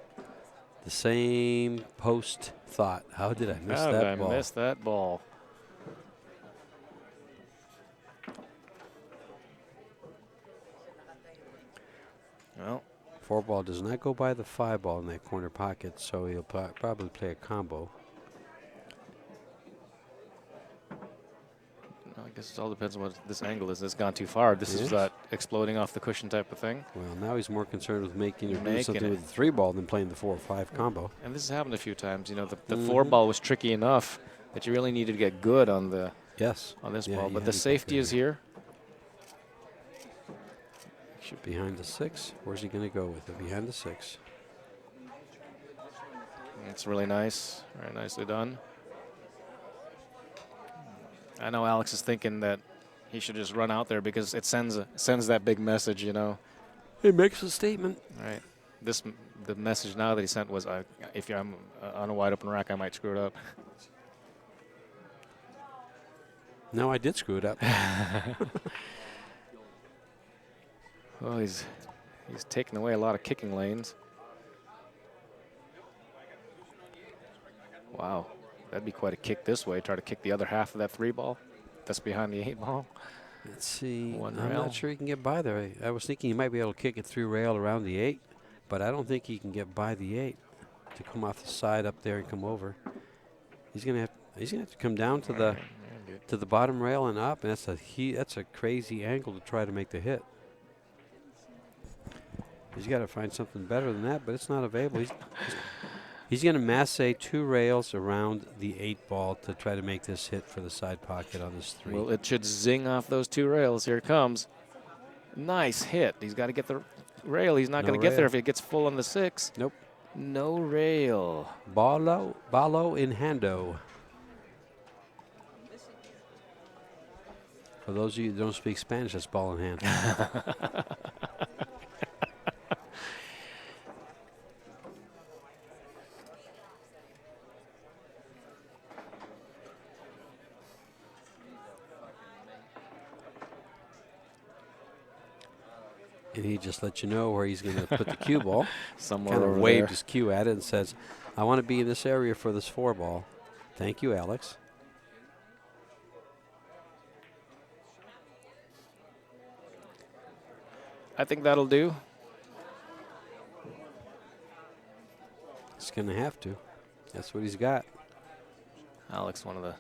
the same post thought. How did I miss that ball? How did I miss that ball? Well, 4 ball does not go by the 5 ball in that corner pocket, so he'll probably play a combo. I guess it all depends on what this angle is. It's gone too far. This is that exploding off the cushion type of thing. Well, now he's more concerned with making something it. with the 3 ball than playing the 4 or 5 combo. And this has happened a few times. You know, the 4 ball was tricky enough that you really needed to get good on the on this ball. But the safety is here. Behind the 6. Where's he going to go with it? Behind the 6. It's really nice. Very nicely done. I know Alex is thinking that he should just run out there because it sends that big message, you know. He makes a statement. Right. The message now that he sent was, if I'm on a wide open rack, I might screw it up. No, I did screw it up. Well, he's taking away a lot of kicking lanes. Wow. That'd be quite a kick this way. Try to kick the other half of that 3 ball. That's behind the 8 ball. Let's see. I'm not sure he can get by there. I was thinking he might be able to kick it through rail around the 8, but I don't think he can get by the 8 to come off the side up there and come over. He's gonna have to come down to the bottom rail and up, and that's a crazy angle to try to make the hit. He's got to find something better than that, but it's not available. He's going to masse 2 rails around the 8 ball to try to make this hit for the side pocket on this 3. Well, it should zing off those 2 rails. Here it comes. Nice hit. He's got to get the rail. He's not going to get there if it gets full on the 6. Nope. No rail. Ballo in hando. For those of you who don't speak Spanish, that's ball in hand. And he just let you know where he's going to put the cue ball. Somewhere kind of over waved there. his cue at it and says, I want to be in this area for this 4 ball. Thank you, Alex. I think that'll do. He's going to have to. That's what he's got. Alex, one of the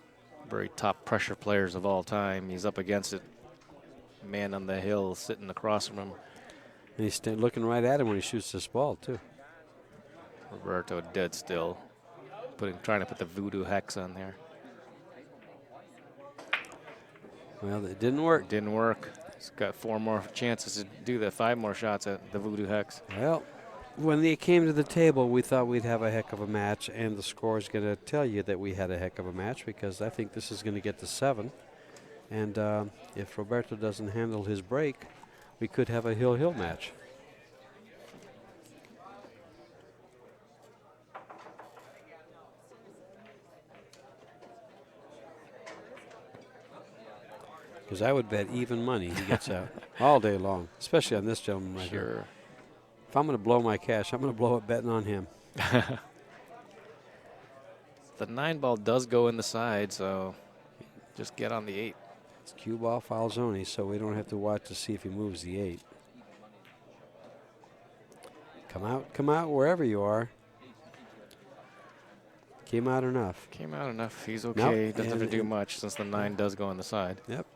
very top pressure players of all time. He's up against it. man on the hill sitting across from him. And he's looking right at him when he shoots this ball, too. Roberto dead still, trying to put the voodoo hex on there. Well, it didn't work. It didn't work. He's got 4 more chances to do that, 5 more shots at the voodoo hex. Well, when they came to the table, we thought we'd have a heck of a match, and the score is going to tell you that we had a heck of a match, because I think this is going to get to 7. And if Roberto doesn't handle his break, we could have a hill-hill match. Because I would bet even money he gets out all day long, especially on this gentleman right here. If I'm going to blow my cash, I'm going to blow it betting on him. The 9 ball does go in the side, so just get on the 8. It's cue ball foul zone, so we don't have to watch to see if he moves the 8. Come out wherever you are. Came out enough. Came out enough. He's okay. Nope. Doesn't have to do much since the 9 does go on the side. Yep.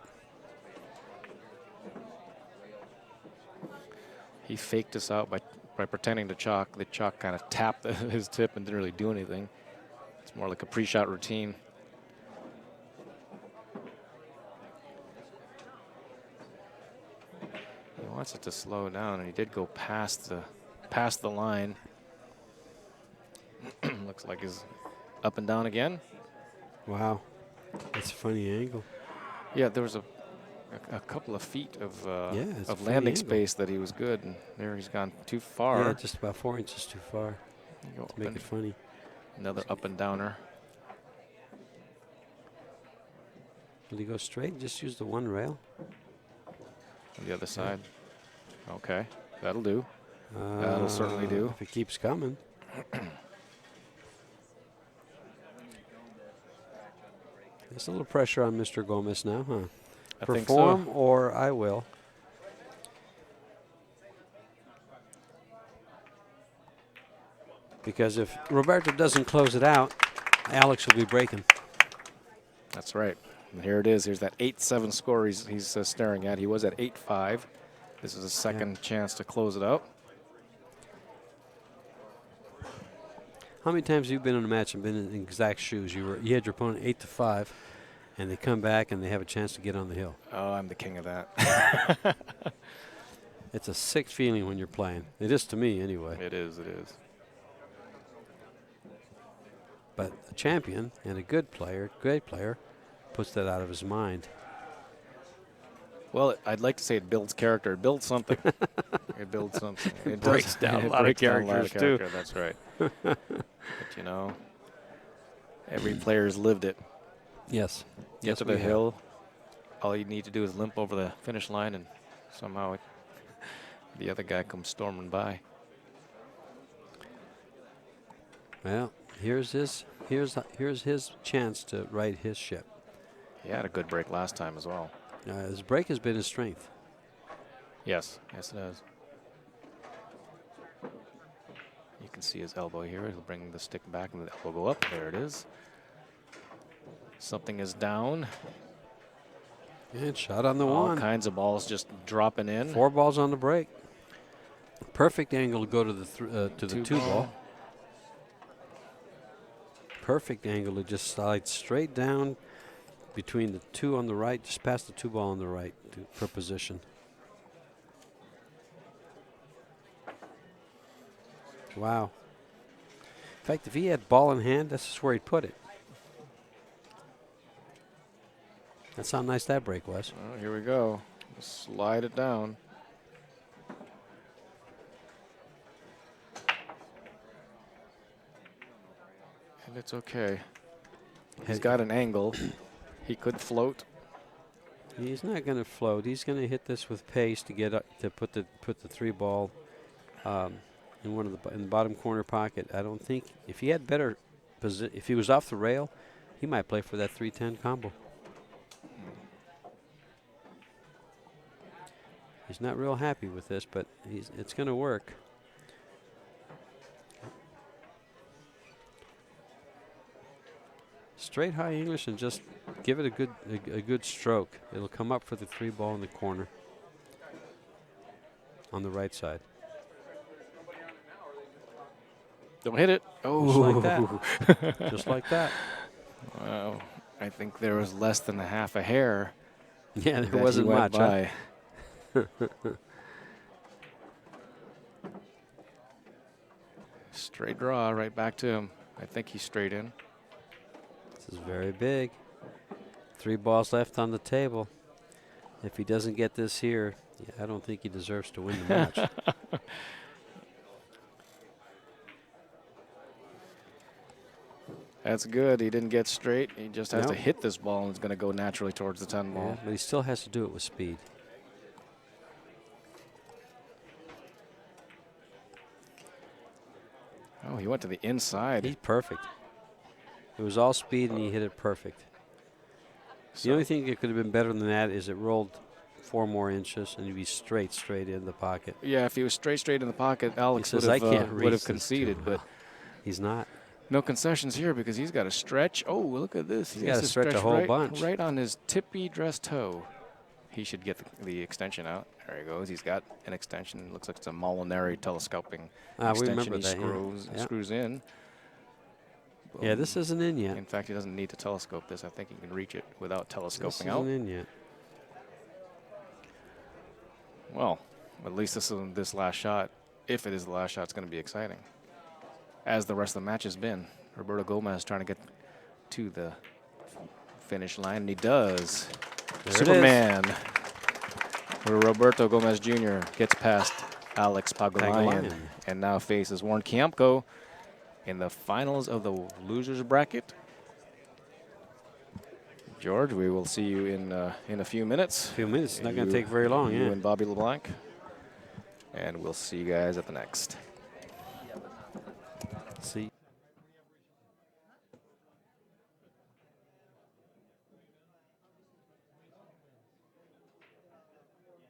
He faked us out by pretending to chalk. The chalk kind of tapped his tip and didn't really do anything. It's more like a pre-shot routine. He wants it to slow down, and he did go past the line. Looks like he's up and down again. Wow. That's a funny angle. Yeah, there was a couple of feet of landing angle. space that he was good, and there he's gone too far. Yeah, just about 4 inches too far to make it funny. Another up and downer. Will he go straight? Just use the one rail? On the other side. Okay, that'll do. That'll certainly do. If it keeps coming. There's a little pressure on Mr. Gomez now, huh? I think Perform so. or I will. Because if Roberto doesn't close it out, Alex will be breaking. That's right. And here it is. Here's that 8-7 score he's staring at. He was at 8-5. This is a second chance to close it out. How many times have you been in a match and been in exact shoes? You had your opponent 8-5, and they come back and they have a chance to get on the hill. Oh, I'm the king of that. It's a sick feeling when you're playing. It is to me, anyway. It is. It is. But a champion and a good player, great player, puts that out of his mind. Well, I'd like to say it builds character. It builds something. It builds something. It breaks down a lot of characters, too. That's right. But, you know, every player's lived it. Yes. Get to the hill. All you need to do is limp over the finish line, and somehow the other guy comes storming by. Well, here's his chance to right his ship. He had a good break last time as well. His break has been his strength. Yes, yes it has. You can see his elbow here. He'll bring the stick back and the elbow go up. There it is. Something is down. And shot on the All one. kinds of balls just dropping in. 4 balls on the break. Perfect angle to go to the two ball. Perfect angle to just slide straight down between the 2 on the right, just past the 2 ball on the right for position. Wow. In fact, if he had ball in hand, that's just where he'd put it. That's how nice that break was. Oh, here we go. Slide it down. And it's okay. He's got an angle. He could float. He's not going to float. He's going to hit this with pace to get up to put the 3 ball in the bottom corner pocket. I don't think if he had better if he was off the rail, he might play for that 3-10 combo. He's not real happy with this, but it's going to work. Straight high English and just give it a good stroke. It'll come up for the 3-ball in the corner on the right side. Don't hit it. Oh, Just like that. Just like that. Wow. I think there was less than a half a hair. Yeah, that there he wasn't went much. Huh? by. Straight draw right back to him. I think he's straight in. This is very big. 3 balls left on the table. If he doesn't get this here, yeah, I don't think he deserves to win the match. That's good. He didn't get straight. He just has to Nope. hit this ball, and it's going to go naturally towards the 10 ball. Yeah, but he still has to do it with speed. Oh, he went to the inside. He's perfect. It was all speed, and he hit it perfect. The only thing that could have been better than that is it rolled 4 more inches, and he'd be straight in the pocket. Yeah, if he was straight in the pocket, Alex He would says, "I have, can't would have reach this too conceded. But well." He's not. no concessions here because he's got to stretch. Oh, look at this. He's He got has to stretch a whole right, bunch. right on his tippy dress toe. He should get the extension out. There he goes. He's got an extension. Looks like it's a Molinari telescoping We extension. remember He that. Yeah. screws in. Yeah, this isn't in yet. In fact, he doesn't need to telescope this. I think he can reach it without This telescoping isn't out. in yet. Well, at least this last shot, if it is the last shot, it's going to be exciting. As the rest of the match has been. Roberto Gomez trying to get to the finish line, and he does. There Superman. Where Roberto Gomez Jr. gets past Alex Pagulayan and now faces Warren Kiamko in the finals of the losers bracket. George, we will see you in a few minutes. A few minutes. It's not going to take very long. You Yeah. and Bobby LeBlanc. And we'll see you guys at the next. See.